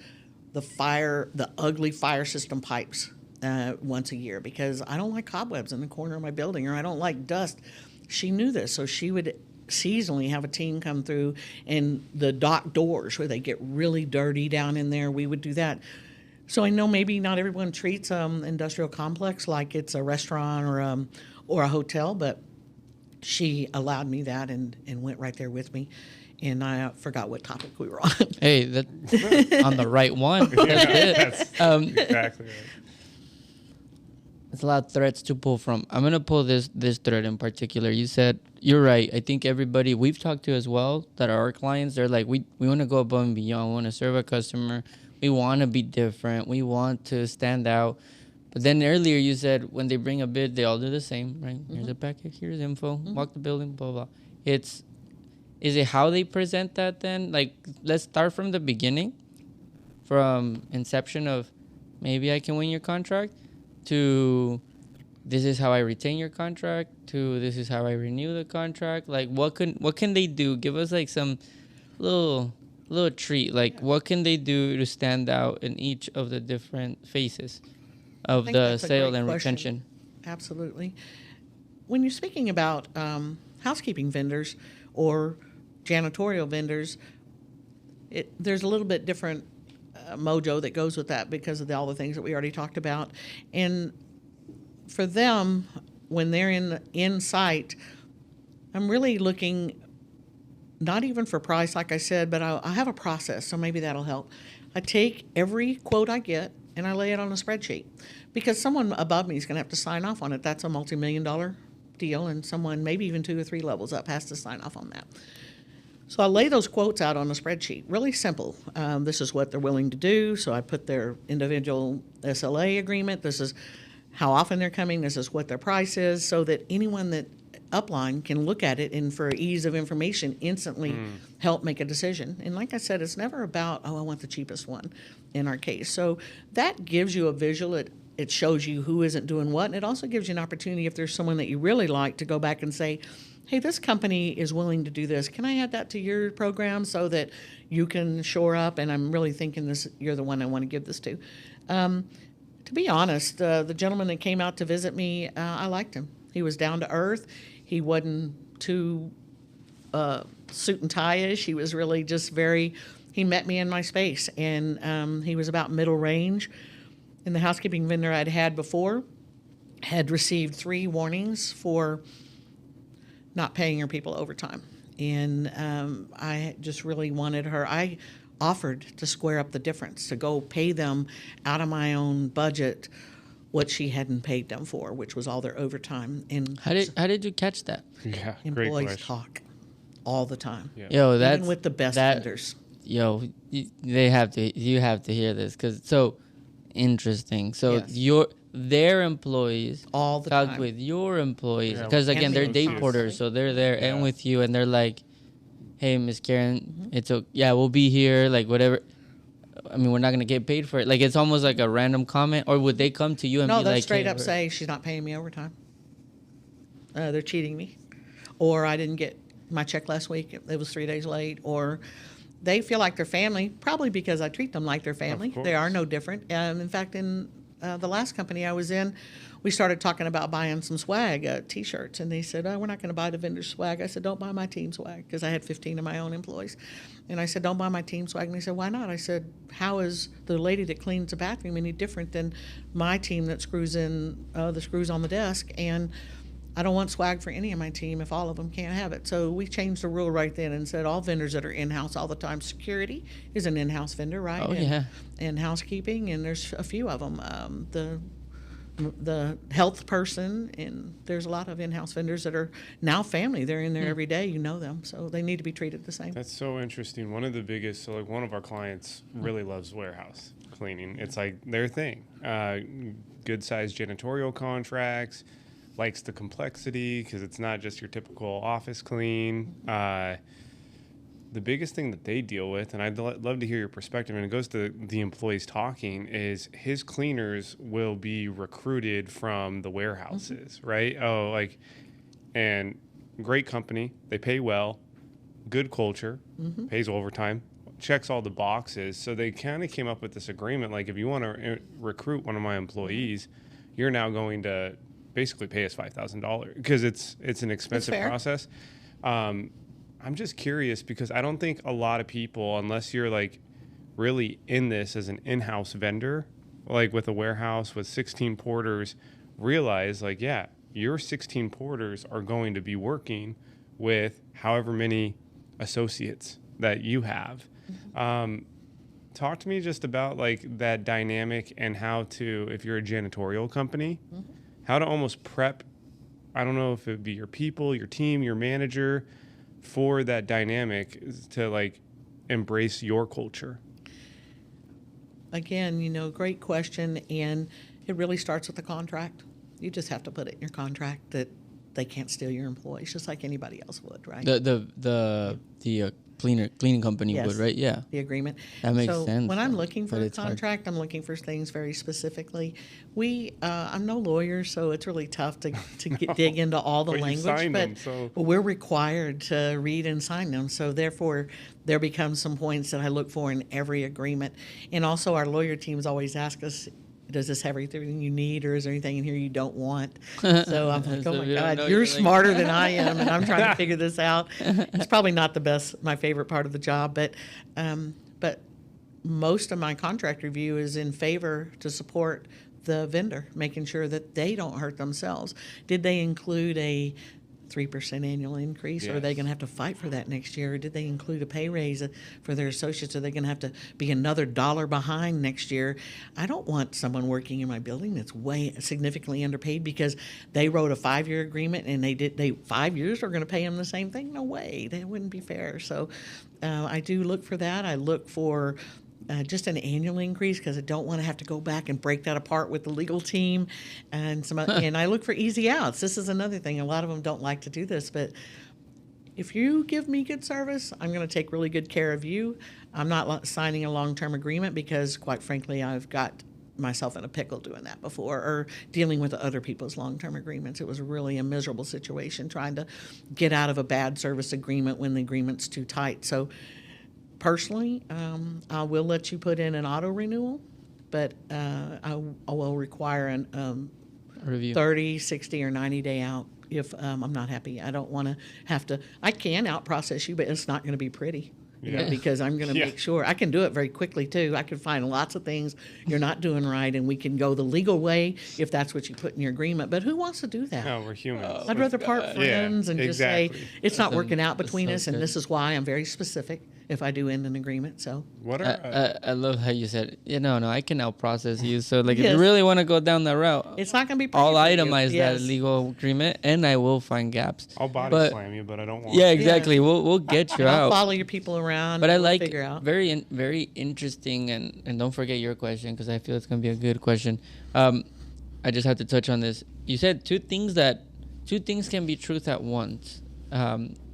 the ugly fire system pipes once a year, because I don't like cobwebs in the corner of my building, or I don't like dust. She knew this, so she would seasonally have a team come through, and the dock doors where they get really dirty down in there, we would do that. So I know maybe not everyone treats industrial complex like it's a restaurant or a hotel, but she allowed me that and went right there with me. And I forgot what topic we were on. Hey, that's on the right one. That's it. That's exactly right. It's a lot of threads to pull from. I'm going to pull this thread in particular. You said, you're right. I think everybody we've talked to as well that are our clients, they're like, we want to go above and beyond. We want to serve a customer. We want to be different. We want to stand out. But then earlier you said when they bring a bid, they all do the same, right? Mm-hmm. Here's a packet, here's info, walk the building, blah, blah. Is it how they present that then? Like, let's start from the beginning, from inception of maybe I can win your contract, to this is how I retain your contract, to this is how I renew the contract. Like, what can they do? Give us like some little treat. Like, what can they do to stand out in each of the different phases of the sale and retention? Absolutely. When you're speaking about housekeeping vendors or janitorial vendors, there's a little bit different mojo that goes with that because of all the things that we already talked about. And for them, when they're in site, I'm really looking not even for price, like I said, but I have a process, so maybe that'll help. I take every quote I get and I lay it on a spreadsheet, because someone above me is going to have to sign off on it. That's a multi-million-dollar deal, and someone maybe even 2 or 3 levels up has to sign off on that. So I lay those quotes out on a spreadsheet, really simple. This is what they're willing to do. So I put their individual SLA agreement. This is how often they're coming. This is what their price is, so that anyone that upline can look at it and for ease of information instantly help make a decision. And like I said, it's never about, oh, I want the cheapest one in our case. So that gives you a visual. It shows you who isn't doing what, and it also gives you an opportunity if there's someone that you really like to go back and say, hey, this company is willing to do this. Can I add that to your program so that you can shore up? And I'm really thinking this, you're the one I want to give this to. To be honest, the gentleman that came out to visit me, I liked him. He was down to earth. He wasn't too suit and tie-ish. He was really just he met me in my space, and he was about middle range. And the housekeeping vendor I'd had before had received 3 warnings for not paying her people overtime. And I just really wanted her. I offered to square up the difference, to go pay them out of my own budget what she hadn't paid them for, which was all their overtime. And How did you catch that? Yeah, great employees question. talk all the time, Yeah. Yo, that's even with the best vendors. Yo, you have to hear this because so interesting. So Yes. their employees All the talk time. with your employees Yeah. because again And they're the day associates. porters, so they're there and Yeah. with you, and they're like, "Hey, Miss Karen, it's okay. Yeah, we'll be here. Like whatever. I mean, we're not gonna get paid for it. Like it's almost like a random comment, or would they come to you and No, be they'll like, straight hey, up say she's not paying me overtime. They're cheating me, or I didn't get my check last week. It was 3 days late, or they feel like they're family, probably because I treat them like they're family. course. They are no different. In fact, in the last company I was in, we started talking about buying some swag, T-shirts, and they said, "Oh, we're not going to buy the vendor swag." I said, "Don't buy my team swag," because I had 15 of my own employees, and I said, "Don't buy my team swag." And they said, "Why not?" I said, "How is the lady that cleans the bathroom any different than my team that screws in the screws on the desk?" And I don't want swag for any of my team if all of them can't have it. So we changed the rule right then and said all vendors that are in-house all the time. Security is an in-house vendor, right? Oh, and, yeah. And housekeeping, and there's a few of them. The health person, and there's a lot of in-house vendors that are now family. They're in there every day. You know them, so they need to be treated the same. That's so interesting. One of the biggest, so like one of our clients really loves warehouse cleaning. It's like their thing. Good sized janitorial contracts, likes the complexity because it's not just your typical office clean. The biggest thing that they deal with, and I'd love to hear your perspective, and it goes to the employees talking, is his cleaners will be recruited from the warehouses, right? Oh, like, and great company, they pay well, good culture, pays overtime, checks all the boxes. So they kind of came up with this agreement, like if you want to recruit one of my employees, you're now going to basically pay us $5,000 because it's an expensive fair. process. I'm just curious because I don't think a lot of people, unless you're like really in this as an in-house vendor, like with a warehouse with 16 porters, realize like, yeah, your 16 porters are going to be working with however many associates that you have. Talk to me just about like that dynamic and how to, if you're a janitorial company, how to almost prep, I don't know if it'd be your people, your team, your manager, for that dynamic to like embrace your culture. Again, great question, and it really starts with the contract. You just have to put it in your contract that they can't steal your employees, just like anybody else would, right? The cleaning company Yes. would, right? Yeah. The agreement. That makes so sense, when I'm though, looking for but a it's hard. contract, I'm looking for things very specifically. I'm no lawyer, so it's really tough to dig into all the But you language. sign But them, so- we're required to read and sign them. So therefore, there becomes some points that I look for in every agreement. And also, our lawyer teams always ask us, does this have everything you need, or is there anything in here you don't want? So I'm like, So oh my if you don't God, know, you're you're like- smarter than I am, and I'm trying to figure this out. It's probably not my favorite part of the job, but most of my contract review is in favor to support the vendor, making sure that they don't hurt themselves. Did they include a 3% annual increase? Or are they Yes. going to have to fight for that next year? Or did they include a pay raise for their associates? Are they going to have to be another $1 behind next year? I don't want someone working in my building that's way significantly underpaid because they wrote a 5-year agreement and they 5 years are going to pay them the same thing. No way, that wouldn't be fair. So I do look for that. I look for just an annual increase because I don't want to have to go back and break that apart with the legal team and and I look for easy outs. This is another thing. A lot of them don't like to do this, but if you give me good service, I'm going to take really good care of you. I'm not signing a long-term agreement because, quite frankly, I've got myself in a pickle doing that before, or dealing with other people's long-term agreements. It was really a miserable situation trying to get out of a bad service agreement when the agreement's too tight. So personally, I will let you put in an auto renewal, but I will require an Review. 30, 60, or 90-day out if I'm not happy. I don't want to have to. I can out-process you, but it's not going to be pretty. Because I'm going to make sure I can do it very quickly too. I can find lots of things you're not doing right, and we can go the legal way if that's what you put in your agreement. But who wants to do that? No, we're humans. I'd rather part friends and just say it's not working out between us, and good. this is why. I'm very specific if I do end an agreement. So What are I love how you said, no, I can now process you. So like, if Yes. you really want to go down that route, it's not going to be pretty I'll for you. itemize Yes. that legal agreement, and I will find gaps. I'll body But- slam you, but I don't want. Yeah, exactly. We'll get you And I'll out. follow your people around. But I and we'll like figure out. very interesting, and don't forget your question because I feel it's gonna be a good question. I just have to touch on this. You said two things can be truth at once.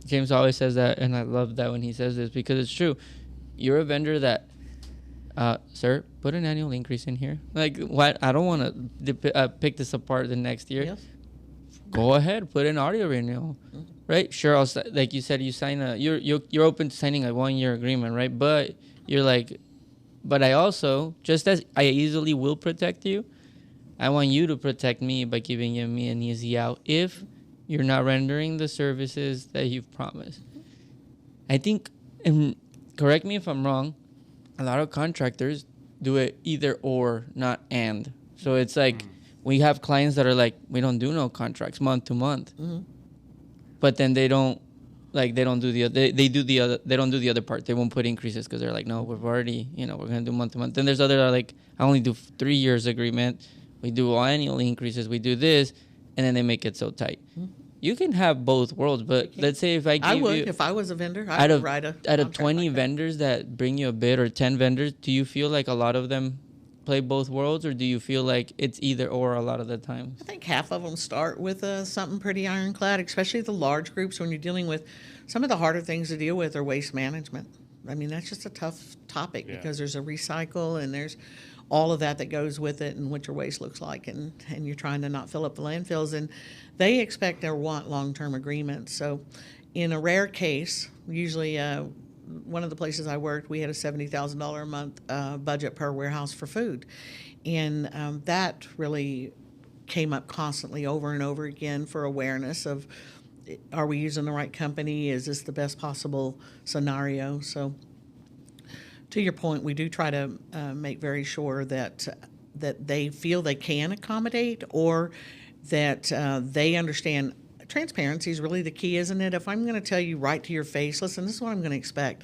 James always says that, and I love that when he says this because it's true. You're a vendor that, sir, put an annual increase in here. Like, what? I don't want to pick this apart the next year. Yes. Go ahead, put an audio renewal, right? Sure, like you said, you sign you're open to signing a 1-year agreement, right? But you're like, but I also, just as I easily will protect you, I want you to protect me by giving me an easy out if you're not rendering the services that you've promised. I think, and correct me if I'm wrong, a lot of contractors do it either or, not and. So it's like, we have clients that are like, we don't do no contracts month to month, but then they don't do the other. They don't do the other part. They won't put increases because they're like, no, we've already, we're gonna do month to month. Then there's other that are like, I only do 3 years agreement. We do annual increases. We do this, and then they make it so tight. You can have both worlds, but let's say if I would you, if I was a vendor. I would write a out of contract 20 like that. vendors that bring you a bid or 10 vendors, do you feel like a lot of them play both worlds, or do you feel like it's either or a lot of the time? I think half of them start with something pretty ironclad, especially the large groups when you're dealing with some of the harder things to deal with are waste management. I mean, that's just a tough topic because there's a recycle and there's all of that goes with it and what your waste looks like, and you're trying to not fill up the landfills, and they expect or want long-term agreements. So in a rare case, usually one of the places I worked, we had a $70,000 a month budget per warehouse for food. And that really came up constantly over and over again for awareness of, are we using the right company? Is this the best possible scenario? So to your point, we do try to make very sure that they feel they can accommodate, or that they understand. Transparency is really the key, isn't it? If I'm going to tell you right to your face, listen, this is what I'm going to expect.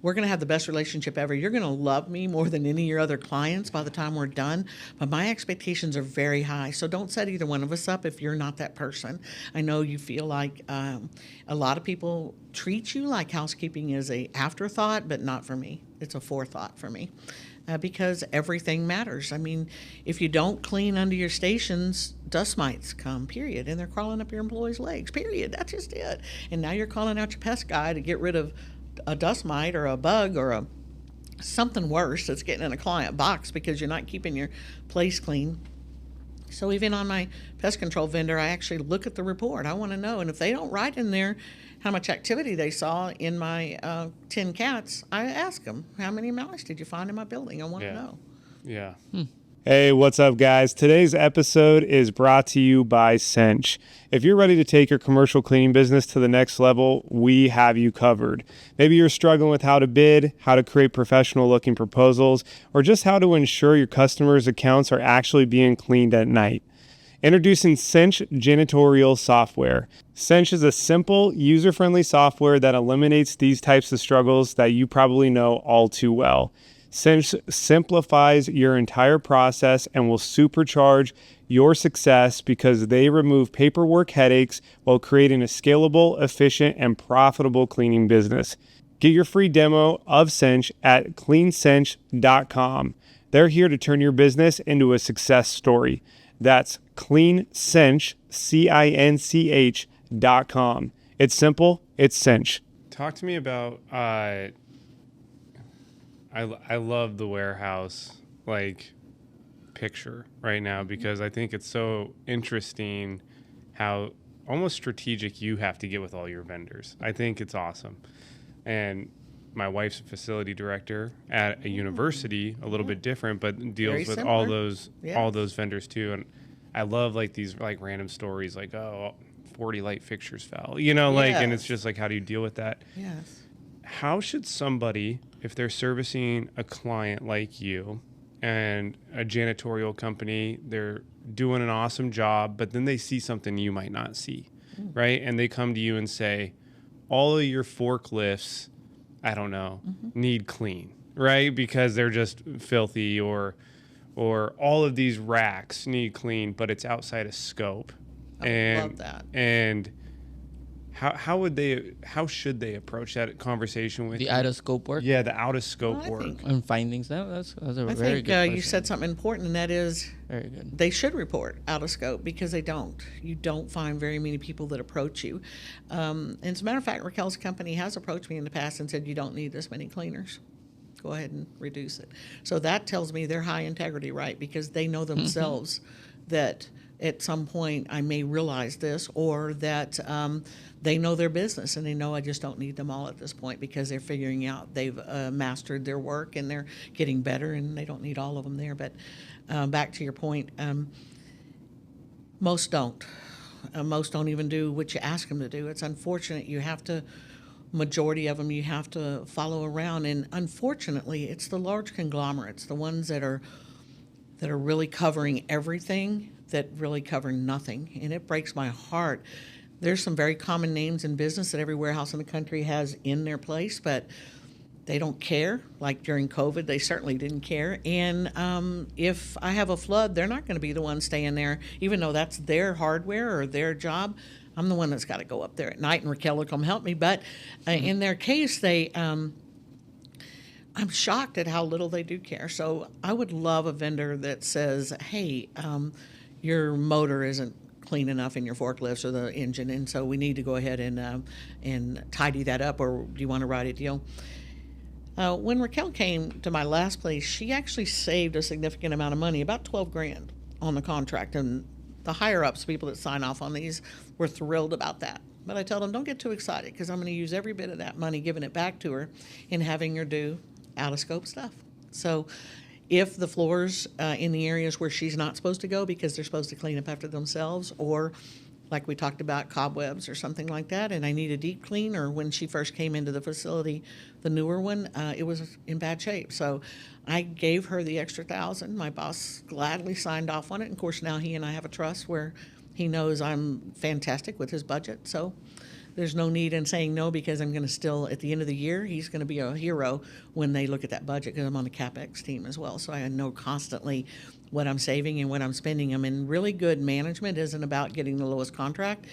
We're going to have the best relationship ever. You're going to love me more than any of your other clients by the time we're done. But my expectations are very high. So don't set either one of us up if you're not that person. I know you feel like a lot of people treat you like housekeeping is a afterthought, but not for me. It's a forethought for me. Because everything matters. I mean, if you don't clean under your stations, dust mites come, period. And they're crawling up your employees' legs, period. That's just it. And now you're calling out your pest guy to get rid of a dust mite or a bug or something worse that's getting in a client box because you're not keeping your place clean. So even on my pest control vendor, I actually look at the report. I want to know. And if they don't write in there how much activity they saw in my 10 cats, I ask them, how many mice did you find in my building? I want to know. Yeah. Hey, what's up, guys? Today's episode is brought to you by Cinch. If you're ready to take your commercial cleaning business to the next level, we have you covered. Maybe you're struggling with how to bid, how to create professional-looking proposals, or just how to ensure your customers' accounts are actually being cleaned at night. Introducing Cinch Janitorial software. Cinch is a simple, user-friendly software that eliminates these types of struggles that you probably know all too well. Cinch simplifies your entire process and will supercharge your success because they remove paperwork headaches while creating a scalable, efficient, and profitable cleaning business. Get your free demo of Cinch at cleancinch.com. They're here to turn your business into a success story. That's cleancinch, CINCH.com. It's simple, it's Cinch. Talk to me about, I love the warehouse, like, picture right now, because I think it's so interesting how almost strategic you have to get with all your vendors. I think it's awesome. And my wife's a facility director at a university, a little bit different, but deals Very with similar. all those vendors too. And I love like these like random stories like, 40 light fixtures fell, like, and it's Yes. just like, how do you deal with that? Yes. How should somebody, if they're servicing a client like you and a janitorial company, they're doing an awesome job, but then they see something you might not see, right? And they come to you and say, all of your forklifts, I don't know, need clean, right? Because they're just filthy, or all of these racks need clean, but it's outside of scope. I love that. And how should they approach that conversation with The you? out of scope work. Yeah, the out of scope Well, I work. think- And findings. That's a I very think good question. you said something important, and that is Very good. they should report out of scope, because they don't. You don't find very many people that approach you. And as a matter of fact, Raquel's company has approached me in the past and said, you don't need this many cleaners. Go ahead and reduce it. So that tells me they're high integrity, right? Because they know themselves that at some point I may realize this, or that they know their business and they know I just don't need them all at this point, because they're figuring out they've mastered their work and they're getting better, and they don't need all of them there. But back to your point, most don't. Most don't even do what you ask them to do. It's unfortunate. You have to, majority of them, you have to follow around. And unfortunately, it's the large conglomerates, the ones that are really covering everything, that really cover nothing. And it breaks my heart. There's some very common names in business that every warehouse in the country has in their place, but they don't care. Like during COVID, they certainly didn't care. And if I have a flood, they're not going to be the one staying there, even though that's their hardware or their job. I'm the one that's got to go up there at night, and Raquel will come help me. But in their case, I'm shocked at how little they do care. So I would love a vendor that says, hey, your motor isn't clean enough in your forklifts or the engine, and so we need to go ahead and tidy that up, or do you want to write a deal? When Raquel came to my last place, she actually saved a significant amount of money, about $12,000 on the contract, and the higher ups, people that sign off on these, were thrilled about that. But I told them, don't get too excited, because I'm going to use every bit of that money, giving it back to her, and having her do out of scope stuff. So if the floors in the areas where she's not supposed to go, because they're supposed to clean up after themselves, or like we talked about, cobwebs or something like that, and I need a deep clean, or when she first came into the facility, the newer one, it was in bad shape. So I gave her the extra $1,000. My boss gladly signed off on it. And of course, now he and I have a trust where he knows I'm fantastic with his budget. So there's no need in saying no, because I'm going to still, at the end of the year, he's going to be a hero when they look at that budget, because I'm on the CapEx team as well. So I know constantly what I'm saving and what I'm spending them. And really good management isn't about getting the lowest contract.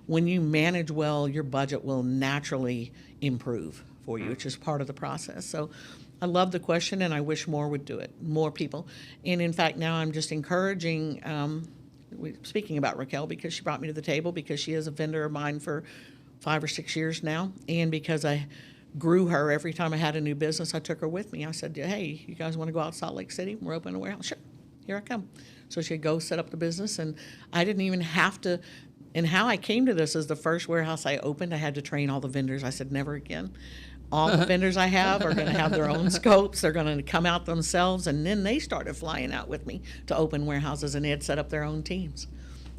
When you manage well, your budget will naturally improve for you, which is part of the process. So I love the question, and I wish more would do it, more people. And in fact, now I'm just encouraging, speaking about Raquel, because she brought me to the table, because she is a vendor of mine for 5 or 6 years now, and because I grew her every time I had a new business, I took her with me. I said, hey, you guys want to go out to Salt Lake City? We're opening a warehouse. Sure, here I come. So she'd go set up the business, and I didn't even have to. And how I came to this is the first warehouse I opened, I had to train all the vendors. I said, never again. All the vendors I have are going to have their own scopes. They're going to come out themselves, and then they started flying out with me to open warehouses, and they had set up their own teams.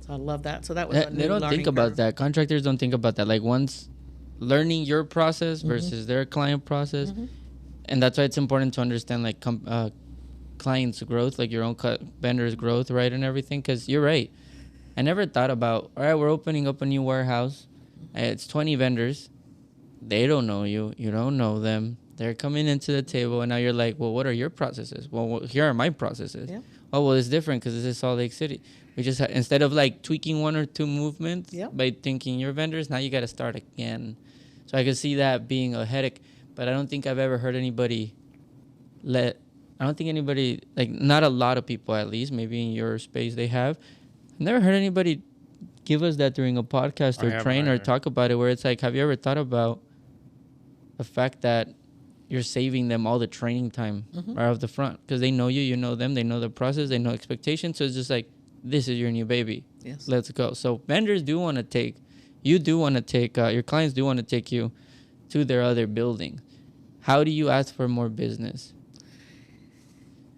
So I love that. So that was a new They don't learning think about curve. that. Contractors don't think about that. Like, once learning your process versus their client process, and that's why it's important to understand like clients' growth, like your own vendors' growth, right, and everything. Because you're right. I never thought about, all right, we're opening up a new warehouse. It's 20 vendors. They don't know you. You don't know them. They're coming into the table, and now you're like, well, what are your processes? Well, here are my processes. Yeah. Oh, well, it's different because this is Salt Lake City. We just instead of like tweaking 1 or 2 movements Yep. by thinking your vendors, now you got to start again. So I could see that being a headache. but I don't think I've ever heard anybody I don't think anybody, like, not a lot of people at least, maybe in your space they have. I've never heard anybody give us that during a podcast or train or talk about it, where it's like, have you ever thought about the fact that you're saving them all the training time right off the front? Because they know you, you know them, they know the process, they know expectations. So it's just like, this is your new baby. Yes. Let's go. So vendors do want to take, your clients do want to take you to their other building. How do you ask for more business?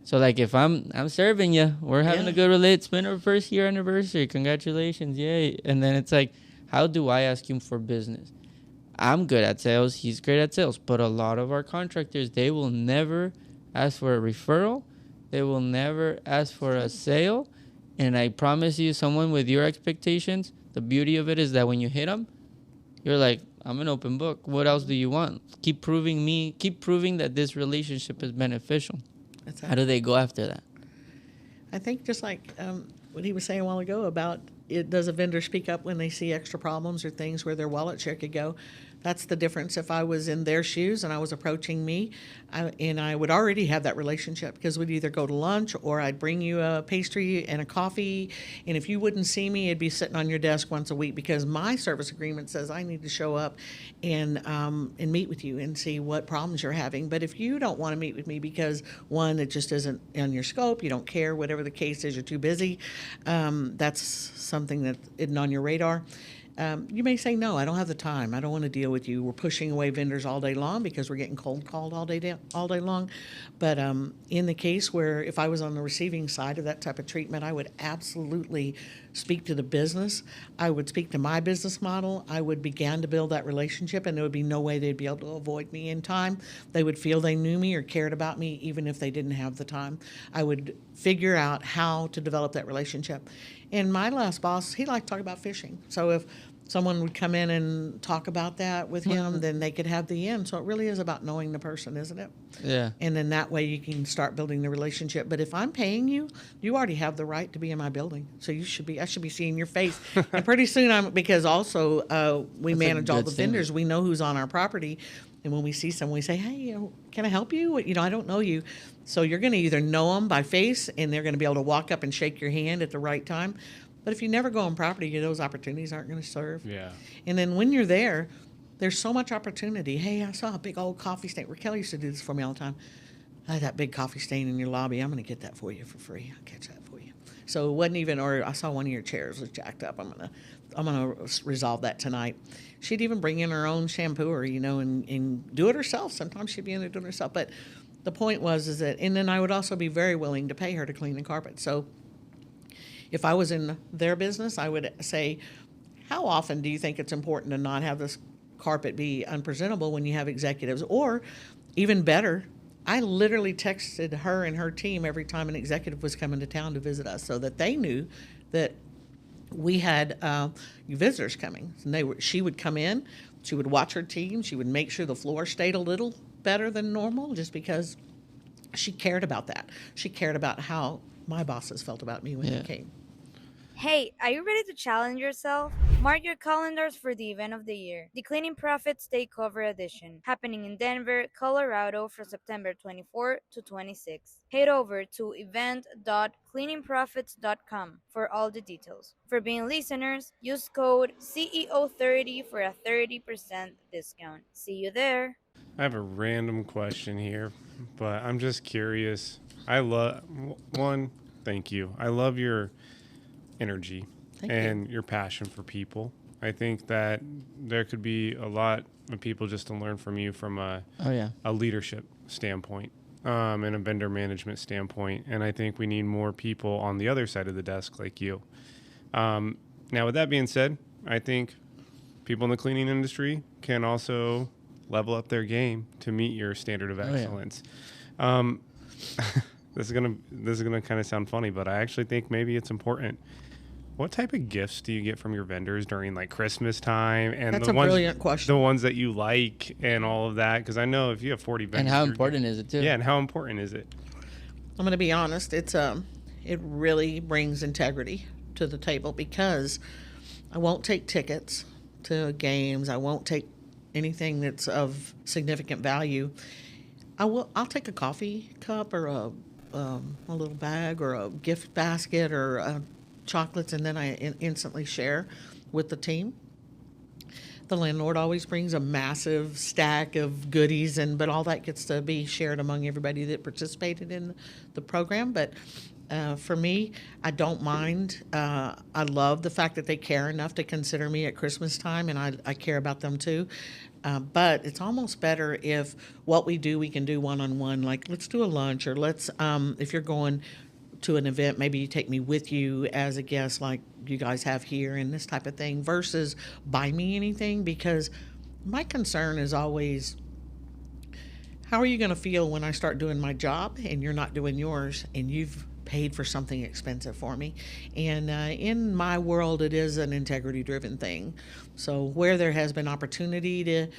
So, like, if I'm serving you, we're having a good relate. It's been our first year anniversary. Congratulations. Yay. And then it's like, how do I ask him for business? I'm good at sales. He's great at sales. But a lot of our contractors, they will never ask for a referral. They will never ask for a sale. And I promise you, someone with your expectations, the beauty of it is that when you hit them, you're like, I'm an open book. What else do you want? Keep proving that this relationship is beneficial. How do they go after that? I think just like what he was saying a while ago about does a vendor speak up when they see extra problems or things where their wallet share could go? That's the difference. If I was in their shoes and I was approaching me, and I would already have that relationship, because we'd either go to lunch or I'd bring you a pastry and a coffee. And if you wouldn't see me, it'd be sitting on your desk once a week, because my service agreement says I need to show up and meet with you and see what problems you're having. But if you don't want to meet with me because, one, it just isn't on your scope, you don't care, whatever the case is, you're too busy, that's something that isn't on your radar. You may say, no, I don't have the time. I don't want to deal with you. We're pushing away vendors all day long because we're getting cold called all day long. But in the case where if I was on the receiving side of that type of treatment, I would absolutely speak to the business. I would speak to my business model. I would begin to build that relationship, and there would be no way they'd be able to avoid me in time. They would feel they knew me or cared about me even if they didn't have the time. I would figure out how to develop that relationship. And my last boss, he liked to talk about fishing. So if someone would come in and talk about that with him, then they could have the end. So it really is about knowing the person, isn't it? Yeah. And then that way you can start building the relationship. But if I'm paying you, you already have the right to be in my building. So I should be seeing your face. And pretty soon because also we manage all the vendors. We know who's on our property. And when we see someone, we say, hey, can I help you? I don't know you. So you're going to either know them by face, and they're going to be able to walk up and shake your hand at the right time. But if you never go on property, those opportunities aren't going to serve. Yeah. And then when you're there, there's so much opportunity. Hey, I saw a big old coffee stain. Raquel used to do this for me all the time. I had that big coffee stain in your lobby. I'm going to get that for you for free. I'll catch that for you. So it wasn't even, or I saw one of your chairs was jacked up. I'm gonna resolve that tonight. She'd even bring in her own shampooer, and do it herself. Sometimes she'd be in there doing it herself. But the point is that, and then I would also be very willing to pay her to clean the carpet. So if I was in their business, I would say, how often do you think it's important to not have this carpet be unpresentable when you have executives? Or even better, I literally texted her and her team every time an executive was coming to town to visit us, so that they knew that we had visitors coming. And she would come in, she would watch her team, she would make sure the floor stayed a little better than normal, just because she cared about that. She cared about how my bosses felt about me when they came. Hey, are you ready to challenge yourself? Mark your calendars for the event of the year, the Cleaning Prophets Takeover Edition, happening in Denver, Colorado from September 24 to 26. Head over to event.cleaningprophets.com for all the details. For being listeners, use code CEO30 for a 30% discount. See you there. I have a random question here, but I'm just curious. Thank you. I love your energy and your passion for people. I think that there could be a lot of people just to learn from you from a leadership standpoint and a vendor management standpoint. And I think we need more people on the other side of the desk like you. Now, with that being said, I think people in the cleaning industry can also level up their game to meet your standard of excellence. This is gonna kind of sound funny, but I actually think maybe it's important. What type of gifts do you get from your vendors during like Christmas time? And that's a brilliant question. The ones that you like and all of that, because I know if you have 40 vendors, and how important is it too? Yeah, and how important is it? I'm going to be honest. It really brings integrity to the table, because I won't take tickets to games. I won't take anything that's of significant value, I'll take a coffee cup or a little bag or a gift basket or chocolates, and then I instantly share with the team. The landlord always brings a massive stack of goodies, but all that gets to be shared among everybody that participated in the program. But for me, I don't mind. I love the fact that they care enough to consider me at Christmas time, and I care about them too. But it's almost better if what we do, we can do one-on-one. Like, let's do a lunch, or let's, if you're going to an event, maybe you take me with you as a guest like you guys have here, and this type of thing, versus buy me anything. Because my concern is always, how are you going to feel when I start doing my job and you're not doing yours, and you've paid for something expensive for me? And in my world, it is an integrity-driven thing. So where there has been opportunity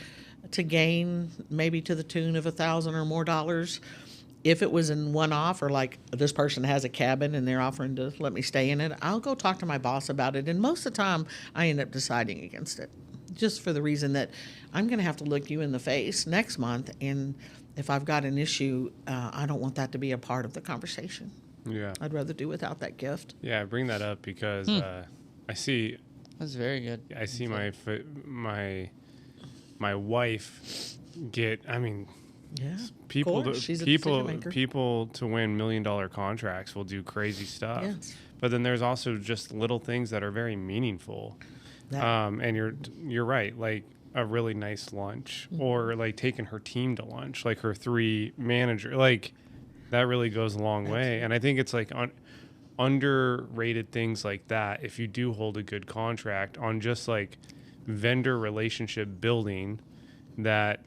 to gain, maybe to the tune of $1,000 or more dollars, if it was in one-off, or like this person has a cabin and they're offering to let me stay in it, I'll go talk to my boss about it. And most of the time, I end up deciding against it, just for the reason that I'm going to have to look you in the face next month. And if I've got an issue, I don't want that to be a part of the conversation. Yeah. I'd rather do without that gift. Yeah, I bring that up because I see That's very good. I see my wife get. I mean, Yeah. people Of course, she's a people decision-maker. people to win $1 million contracts will do crazy stuff. Yes. But then there's also just little things that are very meaningful. And you're right, like a really nice lunch, or like taking her team to lunch, like her 3 manager, like that really goes a long way. And I think it's like underrated things like that. If you do hold a good contract on just like vendor relationship building, that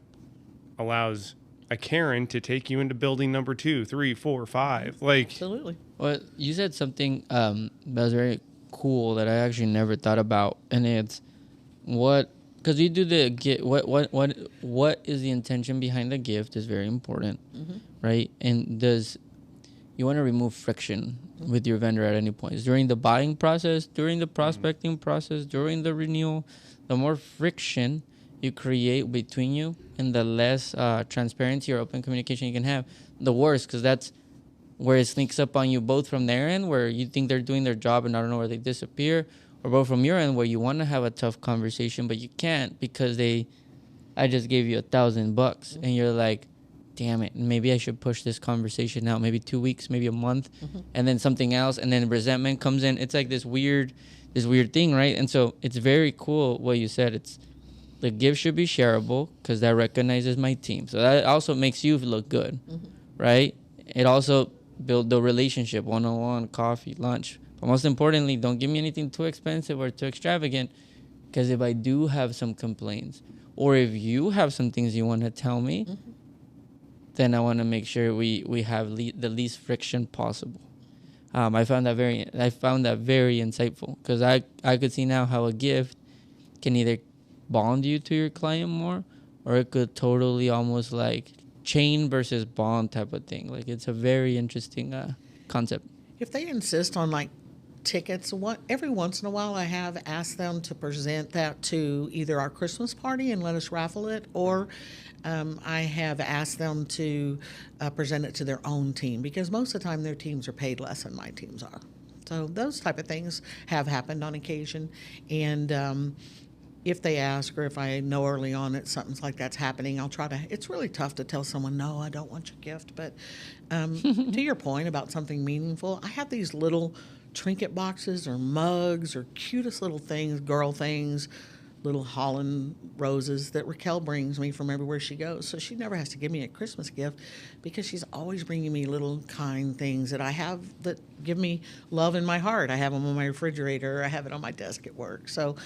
allows a Karen to take you into building number 2, 3, 4, 5. Like, Absolutely. Well, you said something that was very cool that I actually never thought about, and it's because you do the gift. What is the intention behind the gift is very important, right? And you want to remove friction with your vendor at any point during the buying process, during the prospecting process, during the renewal. The more friction you create between you, and the less transparency or open communication you can have, the worse, because that's where it sneaks up on you, both from their end, where you think they're doing their job and I don't know where they disappear, or both from your end, where you want to have a tough conversation, but you can't because I just gave you $1,000, and you're like, damn it, maybe I should push this conversation out, maybe 2 weeks, maybe a month, and then something else, and then resentment comes in. It's like this weird thing, right? And so it's very cool what you said. It's the gift should be shareable because that recognizes my team. So that also makes you look good, right? It also build the relationship, one-on-one, coffee, lunch. But most importantly, don't give me anything too expensive or too extravagant, because if I do have some complaints, or if you have some things you want to tell me, then I want to make sure we have the least friction possible. I found that very insightful, because I could see now how a gift can either bond you to your client more, or it could totally almost like chain versus bond type of thing. Like, it's a very interesting concept. If they insist on like tickets, every once in a while I have asked them to present that to either our Christmas party and let us raffle it, or I have asked them to present it to their own team, because most of the time their teams are paid less than my teams are. So those type of things have happened on occasion. And if they ask, or if I know early on that something's like that's happening, I'll try to. It's really tough to tell someone, no, I don't want your gift. But to your point about something meaningful, I have these little trinket boxes or mugs or cutest little things, girl things, little Holland roses that Raquel brings me from everywhere she goes. So she never has to give me a Christmas gift, because she's always bringing me little kind things that I have that give me love in my heart. I have them on my refrigerator. I have it on my desk at work. So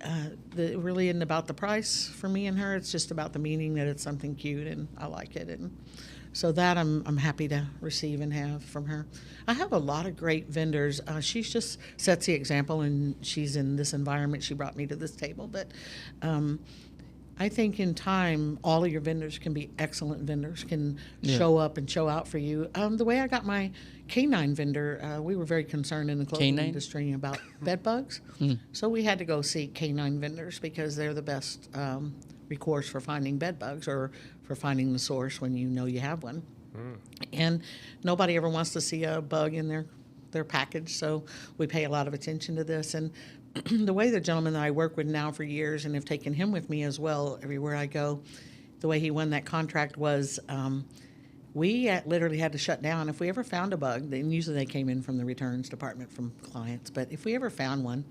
it really isn't about the price for me and her. It's just about the meaning, that it's something cute and I like it. And so that I'm happy to receive and have from her. I have a lot of great vendors. She just sets the example, and she's in this environment. She brought me to this table. But I think in time, all of your vendors can be excellent vendors, can show up and show out for you. The way I got my canine vendor, we were very concerned in the clothing industry about bed bugs. So we had to go seek canine vendors, because they're the best recourse for finding bed bugs or for finding the source when you know you have one. And nobody ever wants to see a bug in their package, so we pay a lot of attention to this. And the way the gentleman that I work with now for years and have taken him with me as well everywhere I go, the way he won that contract was we literally had to shut down. If we ever found a bug, and usually they came in from the returns department from clients, but if we ever found one,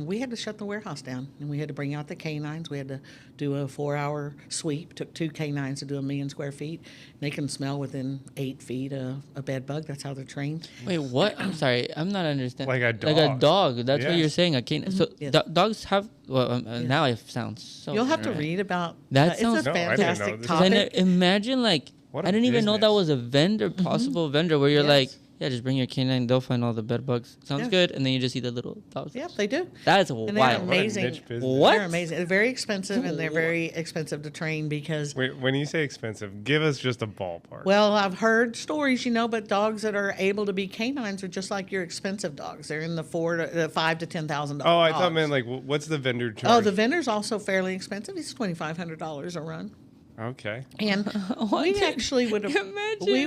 we had to shut the warehouse down, and we had to bring out the canines. We had to do a 4-hour sweep. Took 2 canines to do 1,000,000 square feet. They can smell within 8 feet a bed bug. That's how they're trained. Wait, what? I'm sorry, I'm not understanding. Like a dog. Like a dog. That's what Yes. you're saying. A canine. So Yes. dogs have. Well, now it sounds so. You'll have to right. read about That sounds- It's a No, I didn't know fantastic this. 'Cause I topic. imagine like What I a didn't even know that business. was a vendor, possible vendor, where you're like, Yes. yeah, just bring your canine, they'll find all the bed bugs. Sounds Yes. good, and then you just see the little dogs. Yeah, they do. That's And they're wild. What a amazing. niche business. What? They're amazing. They're very expensive, and they're very expensive to train because, Wait, when you say expensive, give us just a ballpark. well, I've heard stories, but dogs that are able to be canines are just like your expensive dogs. They're in the $5,000 to $10,000. Oh, I thought, man, like, what's the vendor charge? Oh, the vendor's also fairly expensive. It's $2,500 a run. Okay. And What? we actually would Imagine. we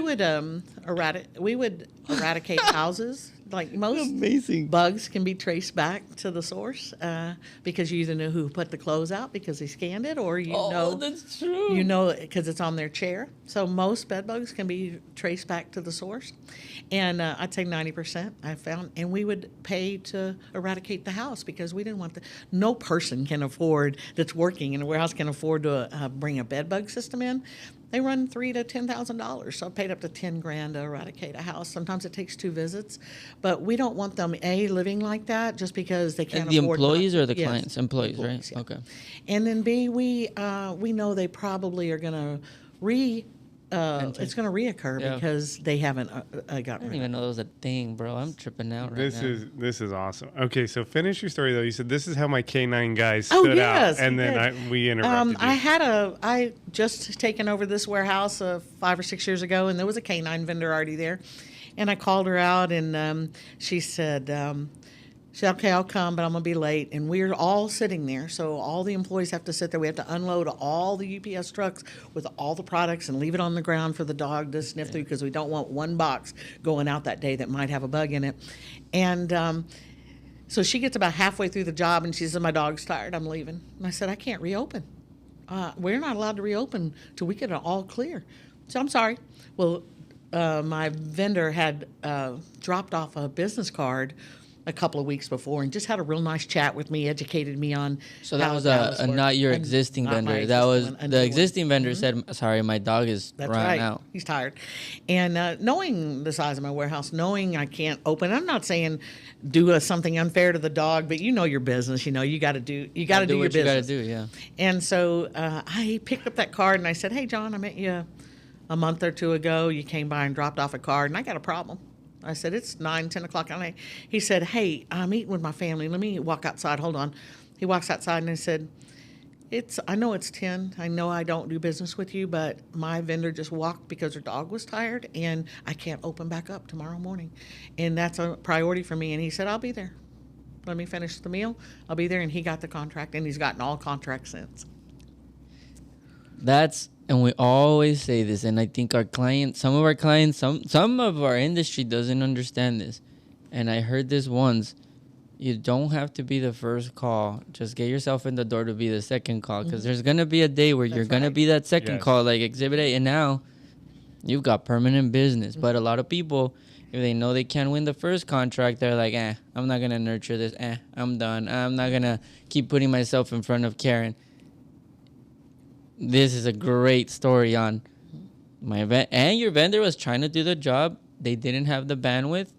would eradicate houses. Like most Amazing. bugs can be traced back to the source because you either know who put the clothes out because they scanned it, or That's true. because it's on their chair. So most bed bugs can be traced back to the source, and I'd say 90% I found. And we would pay to eradicate the house because we didn't want no person can afford that's working in a warehouse can afford to bring a bed bug system in. They run $3,000 to $10,000, so I paid up to $10,000 to eradicate a house. Sometimes it takes 2 visits, but we don't want them living like that just because they can't the afford employees or the Yes, clients? Employees, right? yeah. Okay. And then B, we know they probably are going to it's going to reoccur Yeah. because they haven't got I rid didn't of even know that was a thing, bro. I'm tripping out right This now. is awesome. Okay, so finish your story though. You said this is how my canine guys Oh, stood yes, out, and he then did. we interrupted you. I just taken over this warehouse 5 or 6 years ago, and there was a canine vendor already there, and I called her out, and she said, okay, I'll come, but I'm going to be late. And we're all sitting there. So all the employees have to sit there. We have to unload all the UPS trucks with all the products and leave it on the ground for the dog to sniff through because we don't want one box going out that day that might have a bug in it. And so she gets about halfway through the job, and she said, my dog's tired. I'm leaving. And I said, I can't reopen. We're not allowed to reopen till we get it all clear. So I'm sorry. Well, my vendor had dropped off a business card a couple of weeks before and just had a real nice chat with me, educated me on So that how was Dallas a worked. not your And existing not my vendor. That was existing one, a the new one. existing vendor said, "Sorry, my dog is That's running right. out." He's tired. And knowing the size of my warehouse, knowing I can't open, I'm not saying do something unfair to the dog, but you know your business. You got to do your what business. you gotta do. Yeah. And so I picked up that card and I said, hey, John, I met you a month or 2 ago. You came by and dropped off a card, and I got a problem. I said, it's 9, 10 o'clock at night. He said, hey, I'm eating with my family. Let me walk outside. Hold on. He walks outside and I said, I know it's 10. I know I don't do business with you, but my vendor just walked because her dog was tired, and I can't open back up tomorrow morning. And that's a priority for me. And he said, I'll be there. Let me finish the meal. I'll be there. And he got the contract, and he's gotten all contracts since. And we always say this, and I think some of our industry doesn't understand this. And I heard this once. You don't have to be the first call. Just get yourself in the door to be the second call, because there's going to be a day where you're going to be that second Yes. call, like Exhibit A, and now you've got permanent business. But a lot of people, if they know they can't win the first contract, they're like, I'm not going to nurture this. I'm done. I'm not going to keep putting myself in front of Karen. This is a great story on my event. And your vendor was trying to do the job. They didn't have the bandwidth.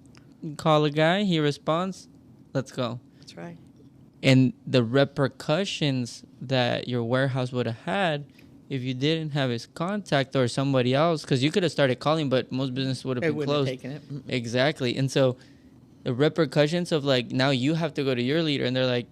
Call a guy. He responds. Let's go. That's right. And the repercussions that your warehouse would have had if you didn't have his contact or somebody else, because you could have started calling, but most business would have They been wouldn't have closed. taken it. Exactly. And so the repercussions of, like, now you have to go to your leader, and they're like,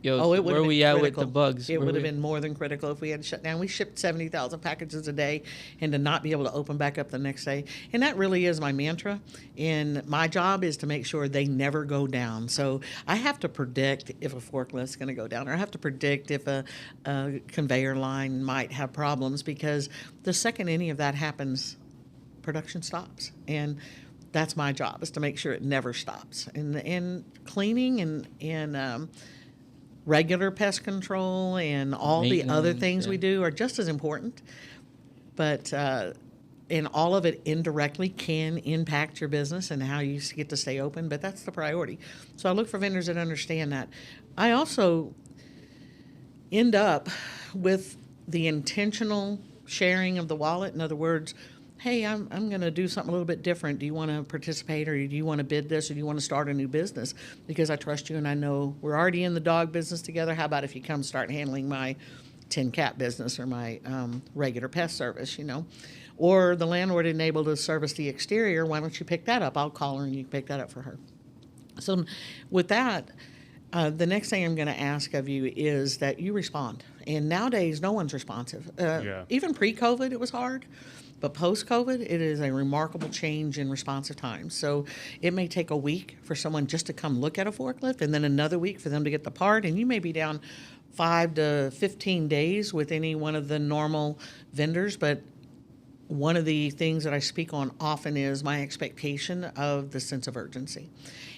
yo, it would where have we been at critical. with the bugs? It Where would have we- been more than critical if we had shut down. We shipped 70,000 packages a day, and to not be able to open back up the next day. And that really is my mantra. And my job is to make sure they never go down. So I have to predict if a forklift's going to go down, or I have to predict if a conveyor line might have problems, because the second any of that happens, production stops. And that's my job, is to make sure it never stops. And cleaning and regular pest control and all the other Maintenance, things we yeah. do are just as important. But and all of it indirectly can impact your business and how you get to stay open. But that's the priority. So I look for vendors that understand that. I also end up with the intentional sharing of the wallet. In other words, hey, I'm going to do something a little bit different. Do you want to participate, or do you want to bid this, or do you want to start a new business? Because I trust you and I know we're already in the dog business together. How about if you come start handling my 10 cat business or my regular pest service, Or the landlord isn't able to service the exterior. Why don't you pick that up? I'll call her and you can pick that up for her. So with that, the next thing I'm going to ask of you is that you respond. And nowadays, no one's responsive. Even pre-COVID, it was hard. But post-COVID, it is a remarkable change in responsive time. So it may take a week for someone just to come look at a forklift, and then another week for them to get the part. And you may be down 5 to 15 days with any one of the normal vendors. But one of the things that I speak on often is my expectation of the sense of urgency.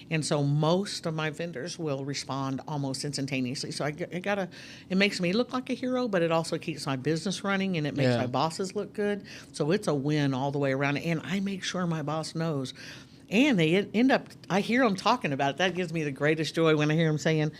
And so most of my vendors will respond almost instantaneously. So it makes me look like a hero, but it also keeps my business running, and it makes my bosses look good. So it's a win all the way around. And I make sure my boss knows. And they end up, I hear them talking about it. That gives me the greatest joy when I hear them saying,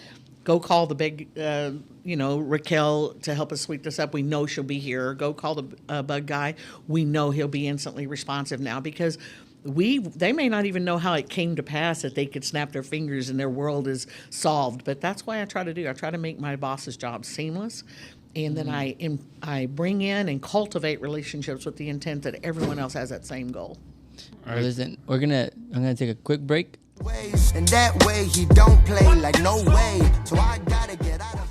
go call the big, Raquel to help us sweep this up. We know she'll be here. Or go call the bug guy. We know he'll be instantly responsive now, because they may not even know how it came to pass that they could snap their fingers and their world is solved. But that's why I try to make my boss's job seamless. And then I bring in and cultivate relationships with the intent that everyone else has that same goal. Well, listen, I'm gonna take a quick break. And that way he don't play like no way. So I gotta get out of